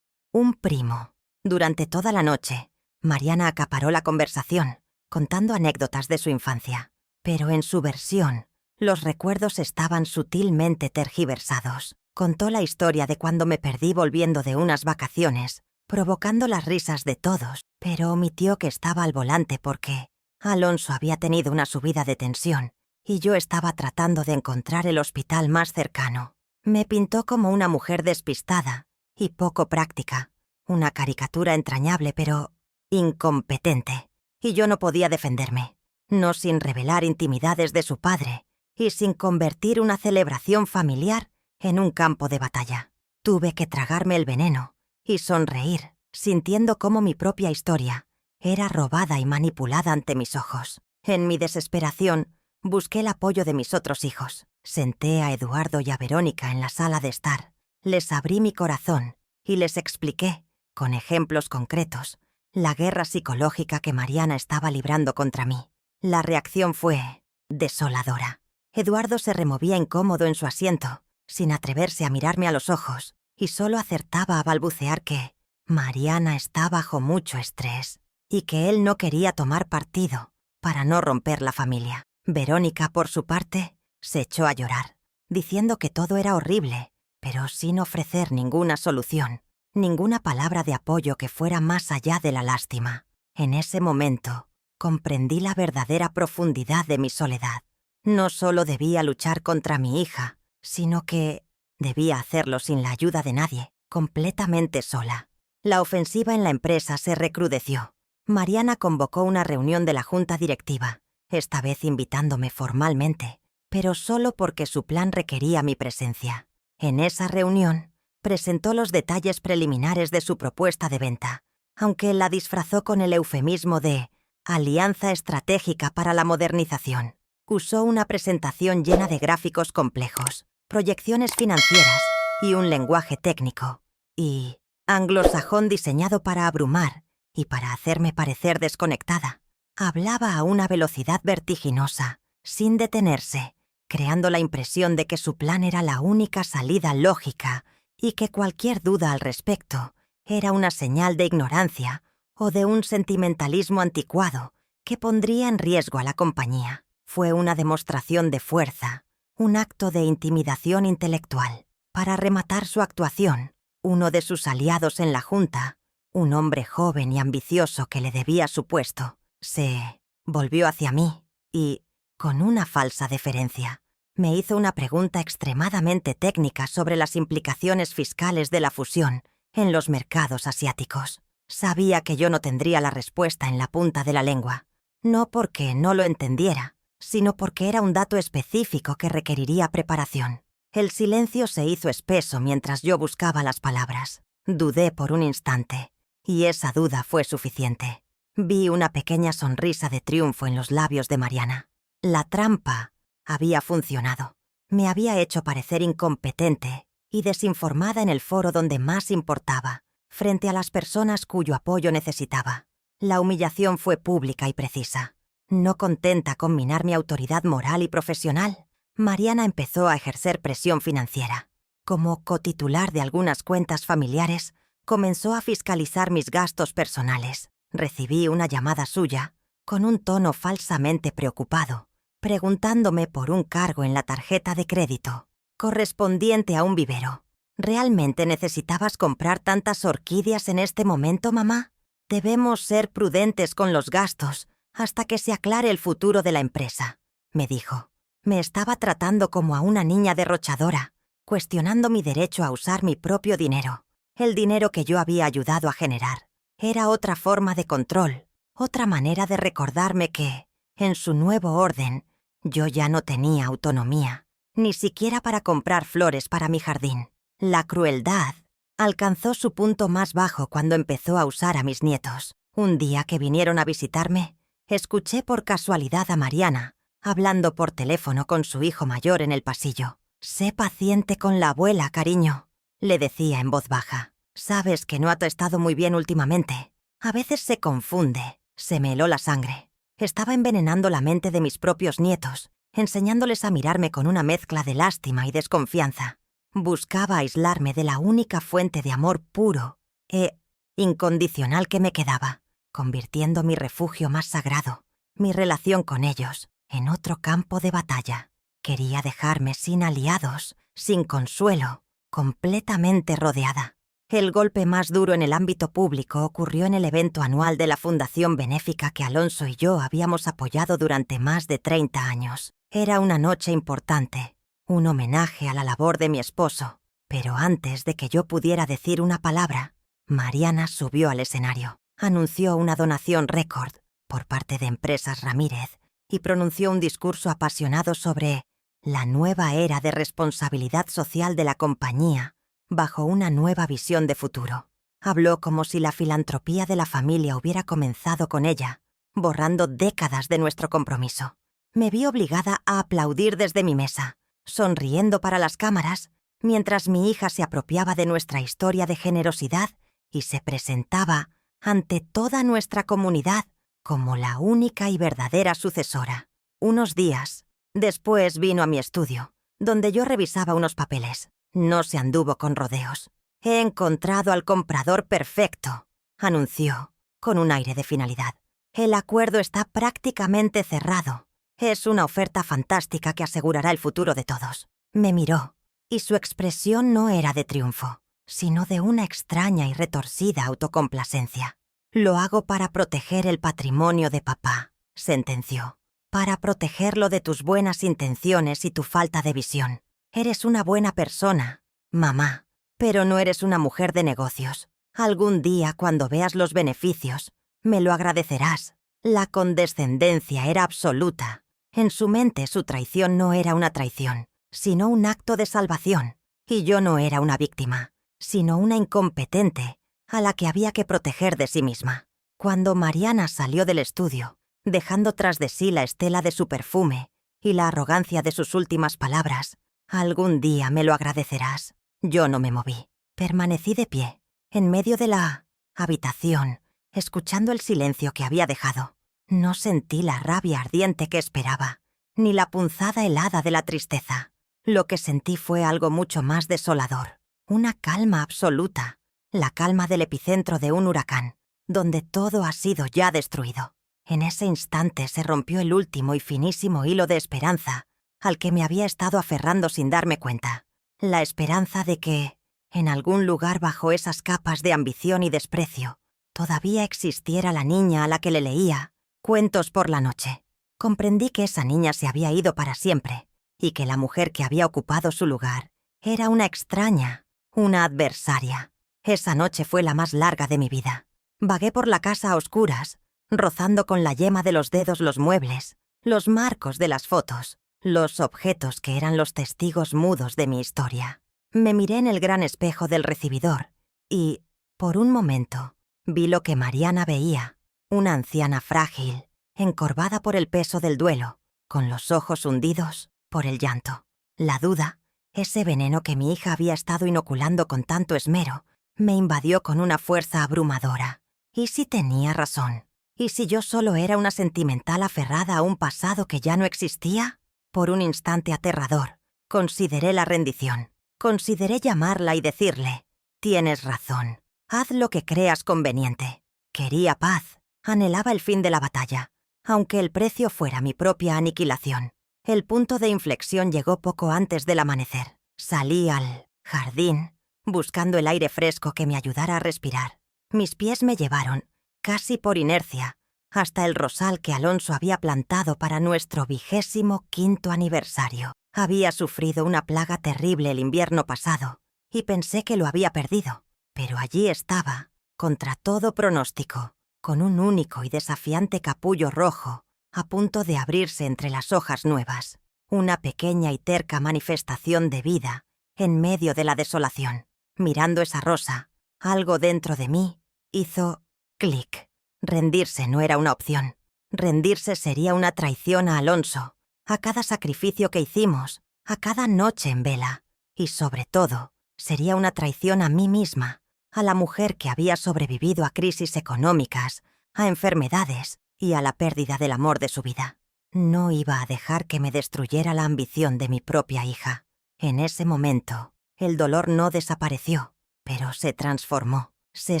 un primo. Durante toda la noche, Mariana acaparó la conversación, contando anécdotas de su infancia. Pero en su versión, los recuerdos estaban sutilmente tergiversados. Contó la historia de cuando me perdí volviendo de unas vacaciones, provocando las risas de todos, pero omitió que estaba al volante porque Alonso había tenido una subida de tensión y yo estaba tratando de encontrar el hospital más cercano. Me pintó como una mujer despistada y poco práctica, una caricatura entrañable pero incompetente, y yo no podía defenderme, no sin revelar intimidades de su padre y sin convertir una celebración familiar en un campo de batalla. Tuve que tragarme el veneno y sonreír, sintiendo cómo mi propia historia era robada y manipulada ante mis ojos. En mi desesperación, busqué el apoyo de mis otros hijos. Senté a Eduardo y a Verónica en la sala de estar. Les abrí mi corazón y les expliqué, con ejemplos concretos, la guerra psicológica que Mariana estaba librando contra mí. La reacción fue desoladora. Eduardo se removía incómodo en su asiento, sin atreverse a mirarme a los ojos, y solo acertaba a balbucear que Mariana está bajo mucho estrés y que él no quería tomar partido para no romper la familia. Verónica, por su parte, se echó a llorar, diciendo que todo era horrible, pero sin ofrecer ninguna solución, ninguna palabra de apoyo que fuera más allá de la lástima. En ese momento, comprendí la verdadera profundidad de mi soledad. No solo debía luchar contra mi hija, sino que debía hacerlo sin la ayuda de nadie, completamente sola. La ofensiva en la empresa se recrudeció. Mariana convocó una reunión de la junta directiva, esta vez invitándome formalmente, pero solo porque su plan requería mi presencia. En esa reunión, presentó los detalles preliminares de su propuesta de venta, aunque la disfrazó con el eufemismo de Alianza Estratégica para la Modernización. Usó una presentación llena de gráficos complejos, proyecciones financieras y un lenguaje técnico y anglosajón diseñado para abrumar y para hacerme parecer desconectada. Hablaba a una velocidad vertiginosa, sin detenerse, creando la impresión de que su plan era la única salida lógica y que cualquier duda al respecto era una señal de ignorancia o de un sentimentalismo anticuado que pondría en riesgo a la compañía. Fue una demostración de fuerza, un acto de intimidación intelectual. Para rematar su actuación, uno de sus aliados en la junta, un hombre joven y ambicioso que le debía su puesto, se volvió hacia mí y, con una falsa deferencia, me hizo una pregunta extremadamente técnica sobre las implicaciones fiscales de la fusión en los mercados asiáticos. Sabía que yo no tendría la respuesta en la punta de la lengua, no porque no lo entendiera, sino porque era un dato específico que requeriría preparación. El silencio se hizo espeso mientras yo buscaba las palabras. Dudé por un instante, y esa duda fue suficiente. Vi una pequeña sonrisa de triunfo en los labios de Mariana. La trampa había funcionado. Me había hecho parecer incompetente y desinformada en el foro donde más importaba, frente a las personas cuyo apoyo necesitaba. La humillación fue pública y precisa. No contenta con minar mi autoridad moral y profesional, Mariana empezó a ejercer presión financiera. Como cotitular de algunas cuentas familiares, comenzó a fiscalizar mis gastos personales. Recibí una llamada suya, con un tono falsamente preocupado, preguntándome por un cargo en la tarjeta de crédito, correspondiente a un vivero. ¿Realmente necesitabas comprar tantas orquídeas en este momento, mamá? Debemos ser prudentes con los gastos hasta que se aclare el futuro de la empresa, me dijo. Me estaba tratando como a una niña derrochadora, cuestionando mi derecho a usar mi propio dinero, el dinero que yo había ayudado a generar. Era otra forma de control, otra manera de recordarme que, en su nuevo orden, yo ya no tenía autonomía, ni siquiera para comprar flores para mi jardín. La crueldad alcanzó su punto más bajo cuando empezó a usar a mis nietos. Un día que vinieron a visitarme, escuché por casualidad a Mariana hablando por teléfono con su hijo mayor en el pasillo. Sé paciente con la abuela, cariño, le decía en voz baja. Sabes que no ha estado muy bien últimamente. A veces se confunde. Se me heló la sangre. Estaba envenenando la mente de mis propios nietos, enseñándoles a mirarme con una mezcla de lástima y desconfianza. Buscaba aislarme de la única fuente de amor puro e incondicional que me quedaba, convirtiendo mi refugio más sagrado, mi relación con ellos, en otro campo de batalla. Quería dejarme sin aliados, sin consuelo, completamente rodeada. El golpe más duro en el ámbito público ocurrió en el evento anual de la fundación benéfica que Alonso y yo habíamos apoyado durante más de 30 años. Era una noche importante, un homenaje a la labor de mi esposo, pero antes de que yo pudiera decir una palabra, Mariana subió al escenario, anunció una donación récord por parte de Empresas Ramírez y pronunció un discurso apasionado sobre la nueva era de responsabilidad social de la compañía bajo una nueva visión de futuro. Habló como si la filantropía de la familia hubiera comenzado con ella, borrando décadas de nuestro compromiso. Me vi obligada a aplaudir desde mi mesa, sonriendo para las cámaras, mientras mi hija se apropiaba de nuestra historia de generosidad y se presentaba ante toda nuestra comunidad como la única y verdadera sucesora. Unos días después vino a mi estudio, donde yo revisaba unos papeles. No se anduvo con rodeos. He encontrado al comprador perfecto, anunció, con un aire de finalidad. El acuerdo está prácticamente cerrado. Es una oferta fantástica que asegurará el futuro de todos. Me miró, y su expresión no era de triunfo, sino de una extraña y retorcida autocomplacencia. Lo hago para proteger el patrimonio de papá, sentenció. Para protegerlo de tus buenas intenciones y tu falta de visión. Eres una buena persona, mamá, pero no eres una mujer de negocios. Algún día, cuando veas los beneficios, me lo agradecerás. La condescendencia era absoluta. En su mente, su traición no era una traición, sino un acto de salvación. Y yo no era una víctima, sino una incompetente a la que había que proteger de sí misma. Cuando Mariana salió del estudio, dejando tras de sí la estela de su perfume y la arrogancia de sus últimas palabras, algún día me lo agradecerás. Yo no me moví. Permanecí de pie, en medio de la habitación, escuchando el silencio que había dejado. No sentí la rabia ardiente que esperaba, ni la punzada helada de la tristeza. Lo que sentí fue algo mucho más desolador. Una calma absoluta, la calma del epicentro de un huracán, donde todo ha sido ya destruido. En ese instante se rompió el último y finísimo hilo de esperanza al que me había estado aferrando sin darme cuenta. La esperanza de que, en algún lugar bajo esas capas de ambición y desprecio, todavía existiera la niña a la que le leía cuentos por la noche. Comprendí que esa niña se había ido para siempre y que la mujer que había ocupado su lugar era una extraña, una adversaria. Esa noche fue la más larga de mi vida. Vagué por la casa a oscuras, rozando con la yema de los dedos los muebles, los marcos de las fotos, los objetos que eran los testigos mudos de mi historia. Me miré en el gran espejo del recibidor y, por un momento, vi lo que Mariana veía, una anciana frágil, encorvada por el peso del duelo, con los ojos hundidos por el llanto. La duda, ese veneno que mi hija había estado inoculando con tanto esmero, me invadió con una fuerza abrumadora. ¿Y si tenía razón? ¿Y si yo solo era una sentimental aferrada a un pasado que ya no existía? Por un instante aterrador, consideré la rendición. Consideré llamarla y decirle: «Tienes razón, haz lo que creas conveniente». Quería paz, anhelaba el fin de la batalla, aunque el precio fuera mi propia aniquilación. El punto de inflexión llegó poco antes del amanecer. Salí al jardín, buscando el aire fresco que me ayudara a respirar. Mis pies me llevaron, casi por inercia, hasta el rosal que Alonso había plantado para nuestro 25º aniversario. Había sufrido una plaga terrible el invierno pasado y pensé que lo había perdido, pero allí estaba, contra todo pronóstico, con un único y desafiante capullo rojo a punto de abrirse entre las hojas nuevas, una pequeña y terca manifestación de vida en medio de la desolación. Mirando esa rosa, algo dentro de mí hizo clic. Rendirse no era una opción. Rendirse sería una traición a Alonso, a cada sacrificio que hicimos, a cada noche en vela, y sobre todo, sería una traición a mí misma, a la mujer que había sobrevivido a crisis económicas, a enfermedades y a la pérdida del amor de su vida. No iba a dejar que me destruyera la ambición de mi propia hija. En ese momento, el dolor no desapareció, pero se transformó, se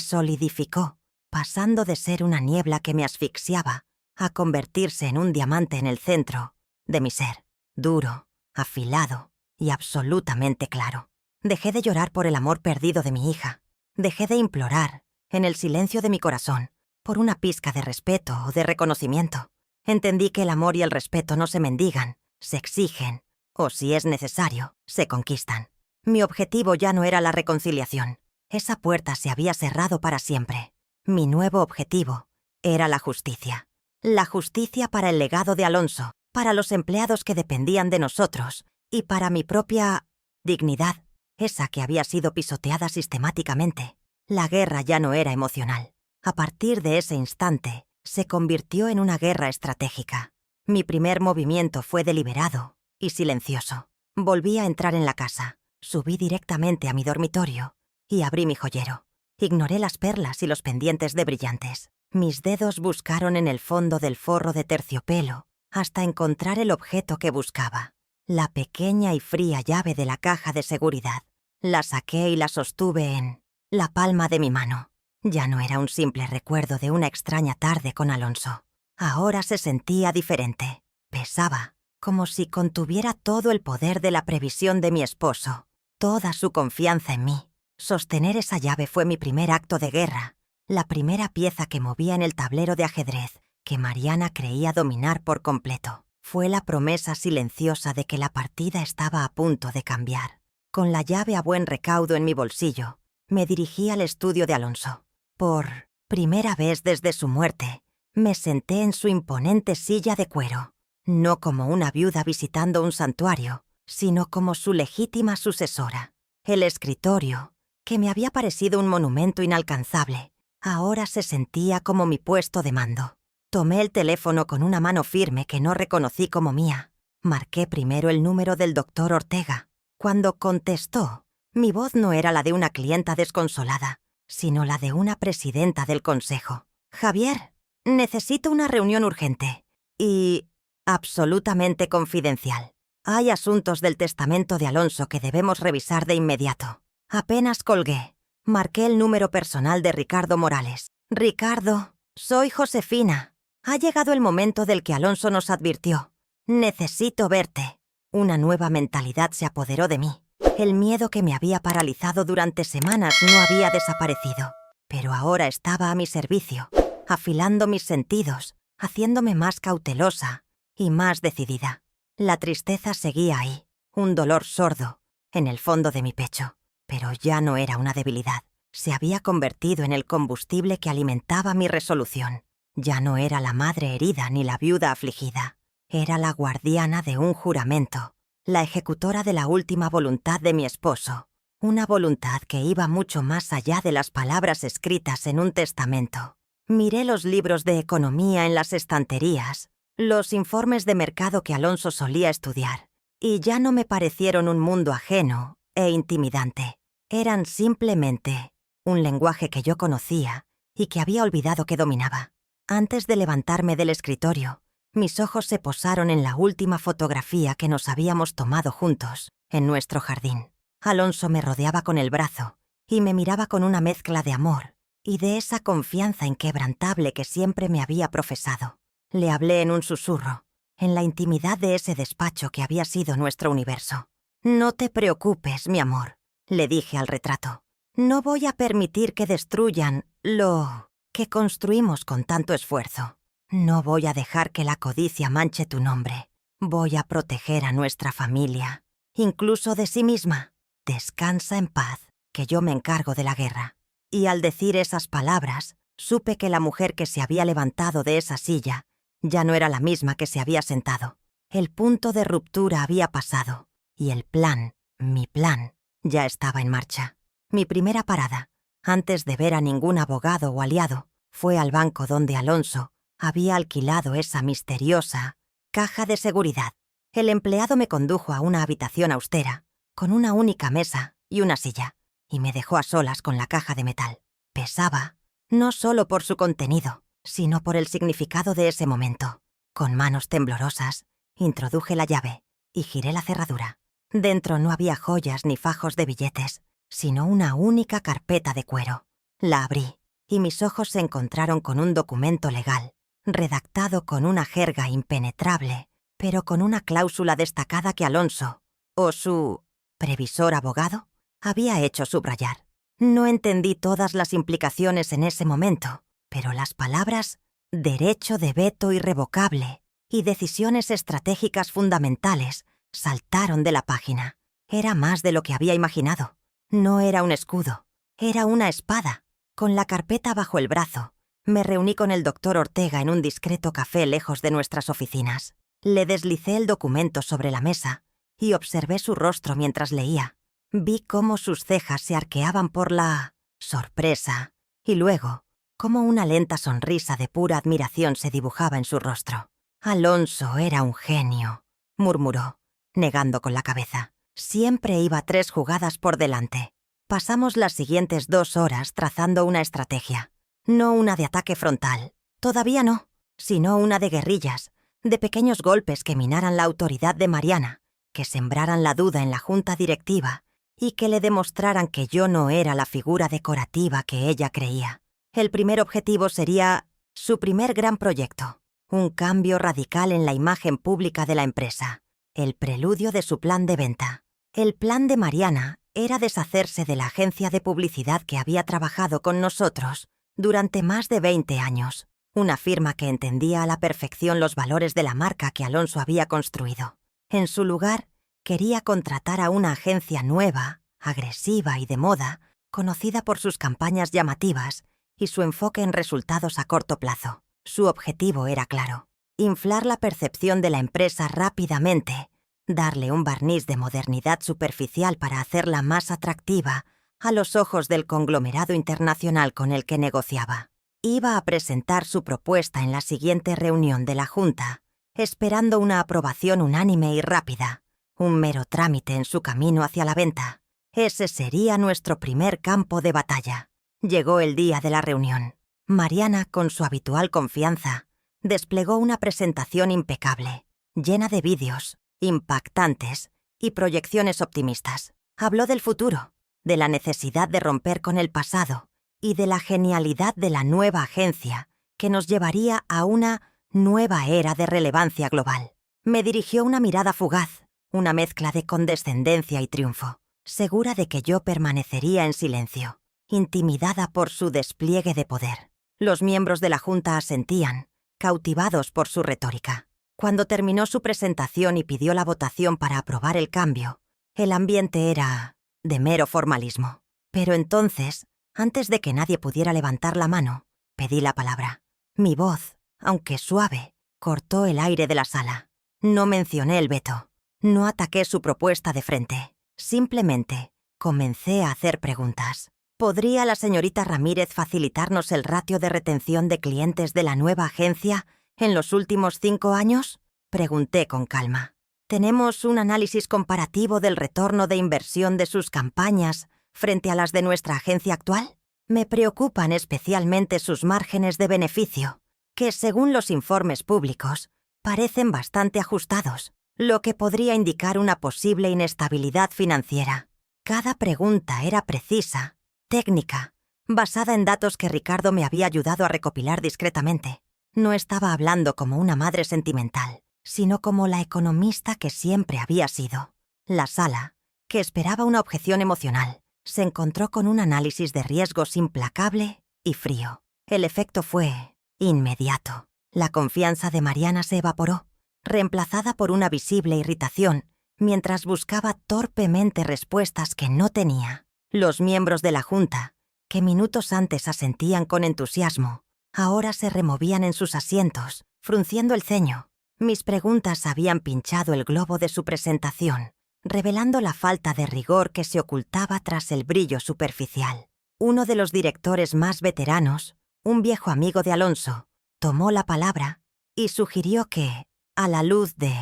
solidificó, pasando de ser una niebla que me asfixiaba a convertirse en un diamante en el centro de mi ser, duro, afilado y absolutamente claro. Dejé de llorar por el amor perdido de mi hija. Dejé de implorar, en el silencio de mi corazón, por una pizca de respeto o de reconocimiento. Entendí que el amor y el respeto no se mendigan, se exigen, o si es necesario, se conquistan. Mi objetivo ya no era la reconciliación. Esa puerta se había cerrado para siempre. Mi nuevo objetivo era la justicia. La justicia para el legado de Alonso, para los empleados que dependían de nosotros y para mi propia dignidad, esa que había sido pisoteada sistemáticamente. La guerra ya no era emocional. A partir de ese instante, se convirtió en una guerra estratégica. Mi primer movimiento fue deliberado y silencioso. Volví a entrar en la casa, subí directamente a mi dormitorio y abrí mi joyero. Ignoré las perlas y los pendientes de brillantes. Mis dedos buscaron en el fondo del forro de terciopelo hasta encontrar el objeto que buscaba. La pequeña y fría llave de la caja de seguridad. La saqué y la sostuve en la palma de mi mano. Ya no era un simple recuerdo de una extraña tarde con Alonso. Ahora se sentía diferente. Pesaba, como si contuviera todo el poder de la previsión de mi esposo, toda su confianza en mí. Sostener esa llave fue mi primer acto de guerra, la primera pieza que movía en el tablero de ajedrez que Mariana creía dominar por completo. Fue la promesa silenciosa de que la partida estaba a punto de cambiar. Con la llave a buen recaudo en mi bolsillo, me dirigí al estudio de Alonso. Por primera vez desde su muerte, me senté en su imponente silla de cuero, no como una viuda visitando un santuario, sino como su legítima sucesora. El escritorio, que me había parecido un monumento inalcanzable, ahora se sentía como mi puesto de mando. Tomé el teléfono con una mano firme que no reconocí como mía. Marqué primero el número del doctor Ortega. Cuando contestó, mi voz no era la de una clienta desconsolada, sino la de una presidenta del consejo. «Javier, necesito una reunión urgente y absolutamente confidencial. Hay asuntos del testamento de Alonso que debemos revisar de inmediato». Apenas colgué, marqué el número personal de Ricardo Morales. «Ricardo, soy Josefina. Ha llegado el momento del que Alonso nos advirtió. Necesito verte». Una nueva mentalidad se apoderó de mí. El miedo que me había paralizado durante semanas no había desaparecido, pero ahora estaba a mi servicio, afilando mis sentidos, haciéndome más cautelosa y más decidida. La tristeza seguía ahí, un dolor sordo, en el fondo de mi pecho, pero ya no era una debilidad. Se había convertido en el combustible que alimentaba mi resolución. Ya no era la madre herida ni la viuda afligida. Era la guardiana de un juramento, la ejecutora de la última voluntad de mi esposo, una voluntad que iba mucho más allá de las palabras escritas en un testamento. Miré los libros de economía en las estanterías, los informes de mercado que Alonso solía estudiar, y ya no me parecieron un mundo ajeno e intimidante. Eran simplemente un lenguaje que yo conocía y que había olvidado que dominaba. Antes de levantarme del escritorio, mis ojos se posaron en la última fotografía que nos habíamos tomado juntos, en nuestro jardín. Alonso me rodeaba con el brazo y me miraba con una mezcla de amor y de esa confianza inquebrantable que siempre me había profesado. Le hablé en un susurro, en la intimidad de ese despacho que había sido nuestro universo. «No te preocupes, mi amor», le dije al retrato. «No voy a permitir que destruyan lo que construimos con tanto esfuerzo. No voy a dejar que la codicia manche tu nombre. Voy a proteger a nuestra familia, incluso de sí misma. Descansa en paz, que yo me encargo de la guerra». Y al decir esas palabras, supe que la mujer que se había levantado de esa silla ya no era la misma que se había sentado. El punto de ruptura había pasado, y el plan, mi plan, ya estaba en marcha. Mi primera parada, antes de ver a ningún abogado o aliado, fue al banco donde Alonso había alquilado esa misteriosa caja de seguridad. El empleado me condujo a una habitación austera, con una única mesa y una silla, y me dejó a solas con la caja de metal. Pesaba, no solo por su contenido, sino por el significado de ese momento. Con manos temblorosas, introduje la llave y giré la cerradura. Dentro no había joyas ni fajos de billetes, sino una única carpeta de cuero. La abrí, y mis ojos se encontraron con un documento legal, redactado con una jerga impenetrable, pero con una cláusula destacada que Alonso, o su previsor abogado, había hecho subrayar. No entendí todas las implicaciones en ese momento, pero las palabras derecho de veto irrevocable y decisiones estratégicas fundamentales saltaron de la página. Era más de lo que había imaginado. No era un escudo, era una espada. Con la carpeta bajo el brazo, me reuní con el doctor Ortega en un discreto café lejos de nuestras oficinas. Le deslicé el documento sobre la mesa y observé su rostro mientras leía. Vi cómo sus cejas se arqueaban por la sorpresa y luego cómo una lenta sonrisa de pura admiración se dibujaba en su rostro. Alonso era un genio, murmuró, negando con la cabeza. Siempre iba 3 jugadas por delante. Pasamos las siguientes 2 horas trazando una estrategia. No una de ataque frontal, todavía no, sino una de guerrillas, de pequeños golpes que minaran la autoridad de Mariana, que sembraran la duda en la junta directiva y que le demostraran que yo no era la figura decorativa que ella creía. El primer objetivo sería su primer gran proyecto, un cambio radical en la imagen pública de la empresa, el preludio de su plan de venta. El plan de Mariana era deshacerse de la agencia de publicidad que había trabajado con nosotros durante más de 20 años, una firma que entendía a la perfección los valores de la marca que Alonso había construido. En su lugar, quería contratar a una agencia nueva, agresiva y de moda, conocida por sus campañas llamativas y su enfoque en resultados a corto plazo. Su objetivo era claro: inflar la percepción de la empresa rápidamente, darle un barniz de modernidad superficial para hacerla más atractiva a los ojos del conglomerado internacional con el que negociaba. Iba a presentar su propuesta en la siguiente reunión de la Junta, esperando una aprobación unánime y rápida, un mero trámite en su camino hacia la venta. Ese sería nuestro primer campo de batalla. Llegó el día de la reunión. Mariana, con su habitual confianza, desplegó una presentación impecable, llena de vídeos, impactantes y proyecciones optimistas. Habló del futuro, de la necesidad de romper con el pasado y de la genialidad de la nueva agencia que nos llevaría a una nueva era de relevancia global. Me dirigió una mirada fugaz, una mezcla de condescendencia y triunfo, segura de que yo permanecería en silencio, intimidada por su despliegue de poder. Los miembros de la Junta asentían, cautivados por su retórica. Cuando terminó su presentación y pidió la votación para aprobar el cambio, el ambiente era de mero formalismo. Pero entonces, antes de que nadie pudiera levantar la mano, pedí la palabra. Mi voz, aunque suave, cortó el aire de la sala. No mencioné el veto. No ataqué su propuesta de frente. Simplemente comencé a hacer preguntas. ¿Podría la señorita Ramírez facilitarnos el ratio de retención de clientes de la nueva agencia en los últimos 5 años? Pregunté con calma. ¿Tenemos un análisis comparativo del retorno de inversión de sus campañas frente a las de nuestra agencia actual? Me preocupan especialmente sus márgenes de beneficio, que según los informes públicos parecen bastante ajustados, lo que podría indicar una posible inestabilidad financiera. Cada pregunta era precisa, técnica, basada en datos que Ricardo me había ayudado a recopilar discretamente. No estaba hablando como una madre sentimental, sino como la economista que siempre había sido. La sala, que esperaba una objeción emocional, se encontró con un análisis de riesgos implacable y frío. El efecto fue inmediato. La confianza de Mariana se evaporó, reemplazada por una visible irritación, mientras buscaba torpemente respuestas que no tenía. Los miembros de la Junta, que minutos antes asentían con entusiasmo, ahora se removían en sus asientos, frunciendo el ceño. Mis preguntas habían pinchado el globo de su presentación, revelando la falta de rigor que se ocultaba tras el brillo superficial. Uno de los directores más veteranos, un viejo amigo de Alonso, tomó la palabra y sugirió que, a la luz de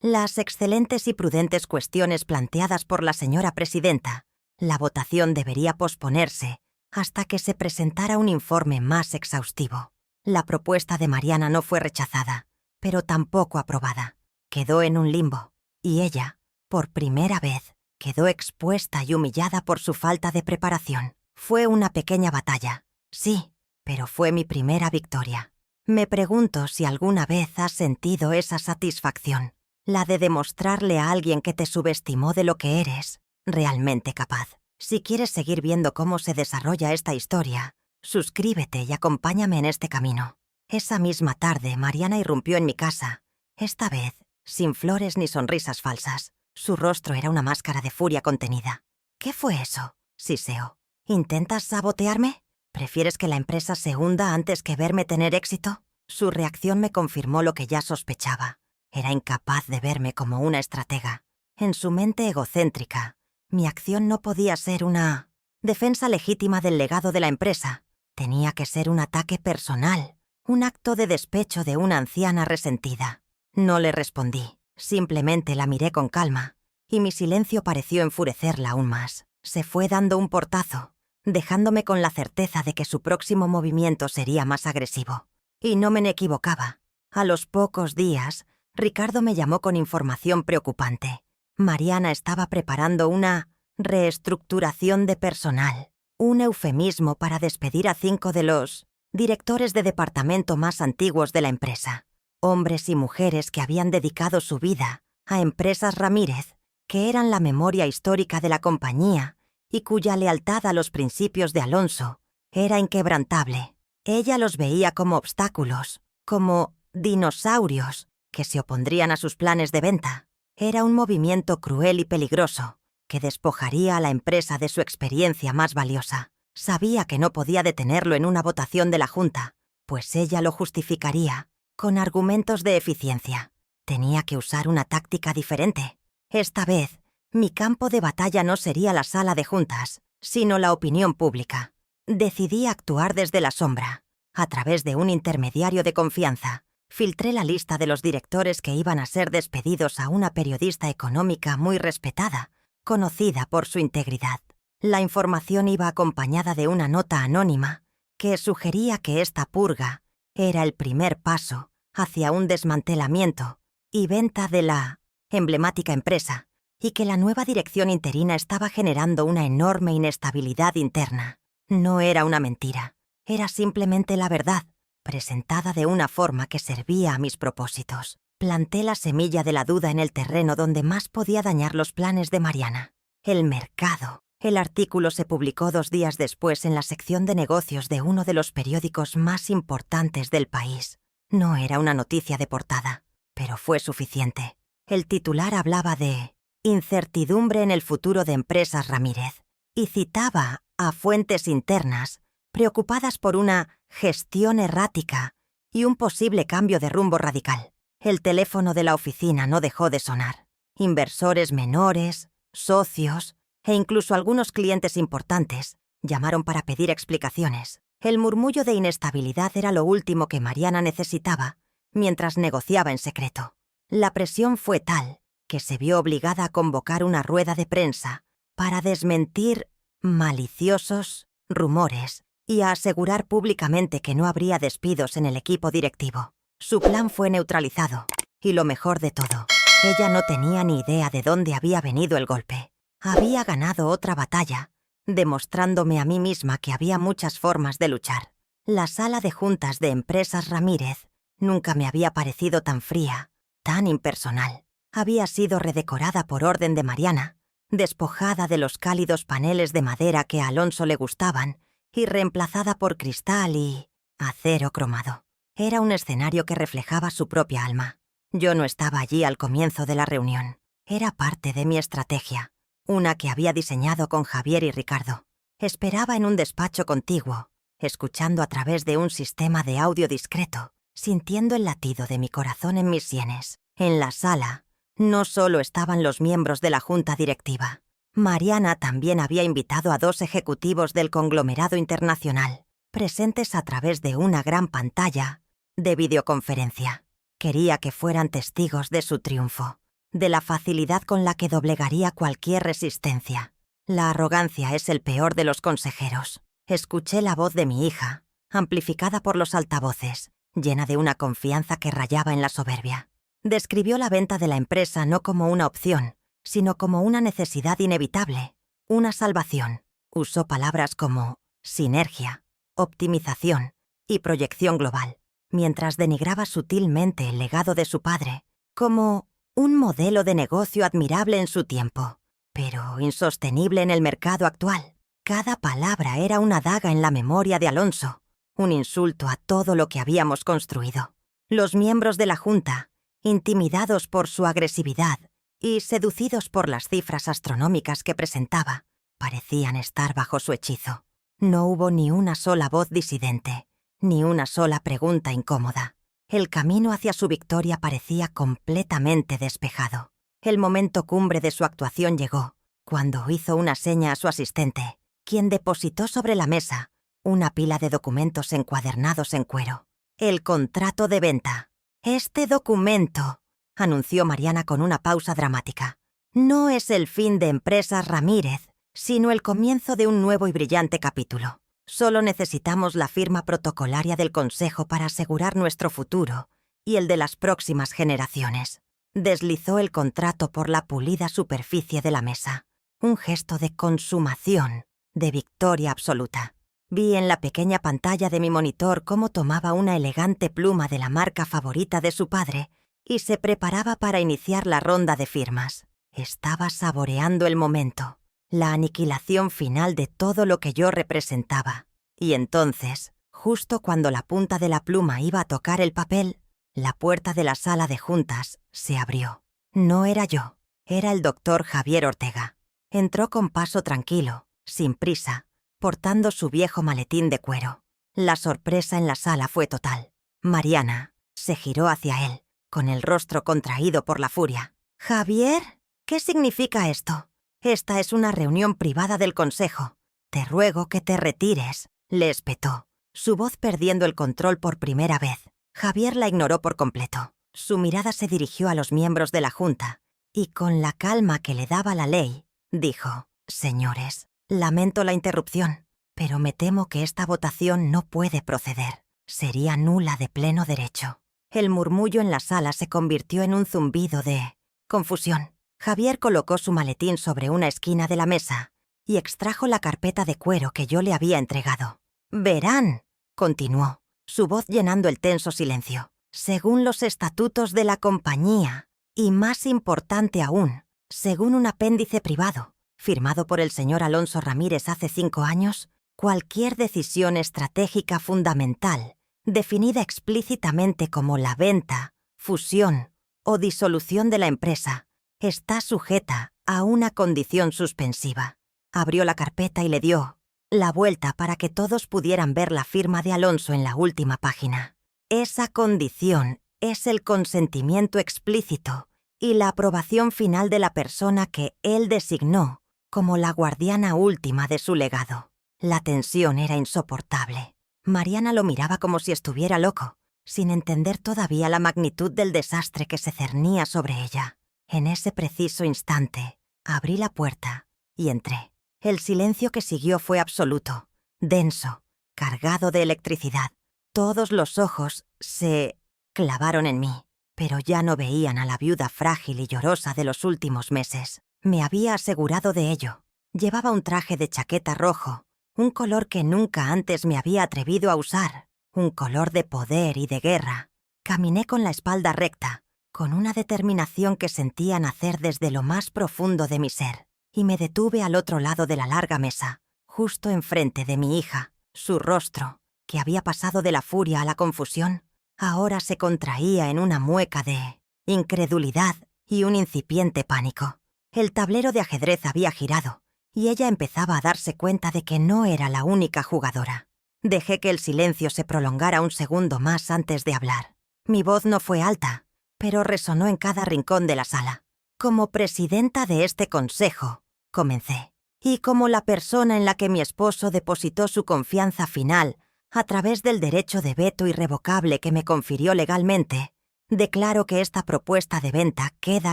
Las excelentes y prudentes cuestiones planteadas por la señora presidenta. La votación debería posponerse hasta que se presentara un informe más exhaustivo. La propuesta de Mariana no fue rechazada, pero tampoco aprobada. Quedó en un limbo, y ella, por primera vez, quedó expuesta y humillada por su falta de preparación. Fue una pequeña batalla, sí, pero fue mi primera victoria. Me pregunto si alguna vez has sentido esa satisfacción, la de demostrarle a alguien que te subestimó de lo que eres realmente capaz. Si quieres seguir viendo cómo se desarrolla esta historia, suscríbete y acompáñame en este camino. Esa misma tarde, Mariana irrumpió en mi casa, esta vez sin flores ni sonrisas falsas. Su rostro era una máscara de furia contenida. ¿Qué fue eso? Siseó. ¿Intentas sabotearme? ¿Prefieres que la empresa se hunda antes que verme tener éxito? Su reacción me confirmó lo que ya sospechaba. Era incapaz de verme como una estratega. En su mente egocéntrica, mi acción no podía ser una defensa legítima del legado de la empresa. Tenía que ser un ataque personal, un acto de despecho de una anciana resentida. No le respondí, simplemente la miré con calma, y mi silencio pareció enfurecerla aún más. Se fue dando un portazo, dejándome con la certeza de que su próximo movimiento sería más agresivo. Y no me equivocaba. A los pocos días, Ricardo me llamó con información preocupante. Mariana estaba preparando una reestructuración de personal, un eufemismo para despedir a 5 de los directores de departamento más antiguos de la empresa. Hombres y mujeres que habían dedicado su vida a Empresas Ramírez, que eran la memoria histórica de la compañía y cuya lealtad a los principios de Alonso era inquebrantable. Ella los veía como obstáculos, como dinosaurios que se opondrían a sus planes de venta. Era un movimiento cruel y peligroso que despojaría a la empresa de su experiencia más valiosa. Sabía que no podía detenerlo en una votación de la Junta, pues ella lo justificaría con argumentos de eficiencia. Tenía que usar una táctica diferente. Esta vez, mi campo de batalla no sería la sala de juntas, sino la opinión pública. Decidí actuar desde la sombra. A través de un intermediario de confianza, filtré la lista de los directores que iban a ser despedidos a una periodista económica muy respetada, conocida por su integridad. La información iba acompañada de una nota anónima que sugería que esta purga era el primer paso hacia un desmantelamiento y venta de la emblemática empresa, y que la nueva dirección interina estaba generando una enorme inestabilidad interna. No era una mentira, era simplemente la verdad, presentada de una forma que servía a mis propósitos. Planté la semilla de la duda en el terreno donde más podía dañar los planes de Mariana: el mercado. El artículo se publicó 2 días después en la sección de negocios de uno de los periódicos más importantes del país. No era una noticia de portada, pero fue suficiente. El titular hablaba de incertidumbre en el futuro de Empresas Ramírez y citaba a fuentes internas preocupadas por una gestión errática y un posible cambio de rumbo radical. El teléfono de la oficina no dejó de sonar. Inversores menores, socios e incluso algunos clientes importantes llamaron para pedir explicaciones. El murmullo de inestabilidad era lo último que Mariana necesitaba mientras negociaba en secreto. La presión fue tal que se vio obligada a convocar una rueda de prensa para desmentir maliciosos rumores y a asegurar públicamente que no habría despidos en el equipo directivo. Su plan fue neutralizado, y lo mejor de todo, ella no tenía ni idea de dónde había venido el golpe. Había ganado otra batalla, demostrándome a mí misma que había muchas formas de luchar. La sala de juntas de Empresas Ramírez nunca me había parecido tan fría, tan impersonal. Había sido redecorada por orden de Mariana, despojada de los cálidos paneles de madera que a Alonso le gustaban y reemplazada por cristal y acero cromado. Era un escenario que reflejaba su propia alma. Yo no estaba allí al comienzo de la reunión. Era parte de mi estrategia, una que había diseñado con Javier y Ricardo. Esperaba en un despacho contiguo, escuchando a través de un sistema de audio discreto, sintiendo el latido de mi corazón en mis sienes. En la sala, no solo estaban los miembros de la junta directiva. Mariana también había invitado a 2 ejecutivos del conglomerado internacional, presentes a través de una gran pantalla de videoconferencia. Quería que fueran testigos de su triunfo. de la facilidad con la que doblegaría cualquier resistencia. La arrogancia es el peor de los consejeros. Escuché la voz de mi hija, amplificada por los altavoces, llena de una confianza que rayaba en la soberbia. Describió la venta de la empresa no como una opción, sino como una necesidad inevitable, una salvación. Usó palabras como sinergia, optimización y proyección global, mientras denigraba sutilmente el legado de su padre, como un modelo de negocio admirable en su tiempo, pero insostenible en el mercado actual. Cada palabra era una daga en la memoria de Alonso, un insulto a todo lo que habíamos construido. Los miembros de la Junta, intimidados por su agresividad y seducidos por las cifras astronómicas que presentaba, parecían estar bajo su hechizo. No hubo ni una sola voz disidente, ni una sola pregunta incómoda. El camino hacia su victoria parecía completamente despejado. El momento cumbre de su actuación llegó, cuando hizo una seña a su asistente, quien depositó sobre la mesa una pila de documentos encuadernados en cuero. El contrato de venta. Este documento, anunció Mariana con una pausa dramática, no es el fin de Empresas Ramírez, sino el comienzo de un nuevo y brillante capítulo. Solo necesitamos la firma protocolaria del Consejo para asegurar nuestro futuro y el de las próximas generaciones. Deslizó el contrato por la pulida superficie de la mesa. Un gesto de consumación, de victoria absoluta. Vi en la pequeña pantalla de mi monitor cómo tomaba una elegante pluma de la marca favorita de su padre y se preparaba para iniciar la ronda de firmas. Estaba saboreando el momento, la aniquilación final de todo lo que yo representaba. Y entonces, justo cuando la punta de la pluma iba a tocar el papel, la puerta de la sala de juntas se abrió. No era yo, era el doctor Javier Ortega. Entró con paso tranquilo, sin prisa, portando su viejo maletín de cuero. La sorpresa en la sala fue total. Mariana se giró hacia él, con el rostro contraído por la furia. «¿Javier? ¿Qué significa esto? Esta es una reunión privada del Consejo. Te ruego que te retires», le espetó, su voz perdiendo el control por primera vez. Javier la ignoró por completo. Su mirada se dirigió a los miembros de la Junta y, con la calma que le daba la ley, dijo: «Señores, lamento la interrupción, pero me temo que esta votación no puede proceder. Sería nula de pleno derecho». El murmullo en la sala se convirtió en un zumbido de confusión. Javier colocó su maletín sobre una esquina de la mesa y extrajo la carpeta de cuero que yo le había entregado. «Verán», continuó, su voz llenando el tenso silencio, «según los estatutos de la compañía, y más importante aún, según un apéndice privado, firmado por el señor Alonso Ramírez hace 5 años, cualquier decisión estratégica fundamental, definida explícitamente como la venta, fusión o disolución de la empresa, está sujeta a una condición suspensiva». Abrió la carpeta y le dio la vuelta para que todos pudieran ver la firma de Alonso en la última página. Esa condición es el consentimiento explícito y la aprobación final de la persona que él designó como la guardiana última de su legado. La tensión era insoportable. Mariana lo miraba como si estuviera loco, sin entender todavía la magnitud del desastre que se cernía sobre ella. En ese preciso instante, abrí la puerta y entré. El silencio que siguió fue absoluto, denso, cargado de electricidad. Todos los ojos se clavaron en mí, pero ya no veían a la viuda frágil y llorosa de los últimos meses. Me había asegurado de ello. Llevaba un traje de chaqueta rojo, un color que nunca antes me había atrevido a usar, un color de poder y de guerra. Caminé con la espalda recta, con una determinación que sentía nacer desde lo más profundo de mi ser, y me detuve al otro lado de la larga mesa, justo enfrente de mi hija. Su rostro, que había pasado de la furia a la confusión, ahora se contraía en una mueca de incredulidad y un incipiente pánico. El tablero de ajedrez había girado, y ella empezaba a darse cuenta de que no era la única jugadora. Dejé que el silencio se prolongara un segundo más antes de hablar. Mi voz no fue alta, pero resonó en cada rincón de la sala. Como presidenta de este consejo, comencé, y como la persona en la que mi esposo depositó su confianza final a través del derecho de veto irrevocable que me confirió legalmente, Declaro que esta propuesta de venta queda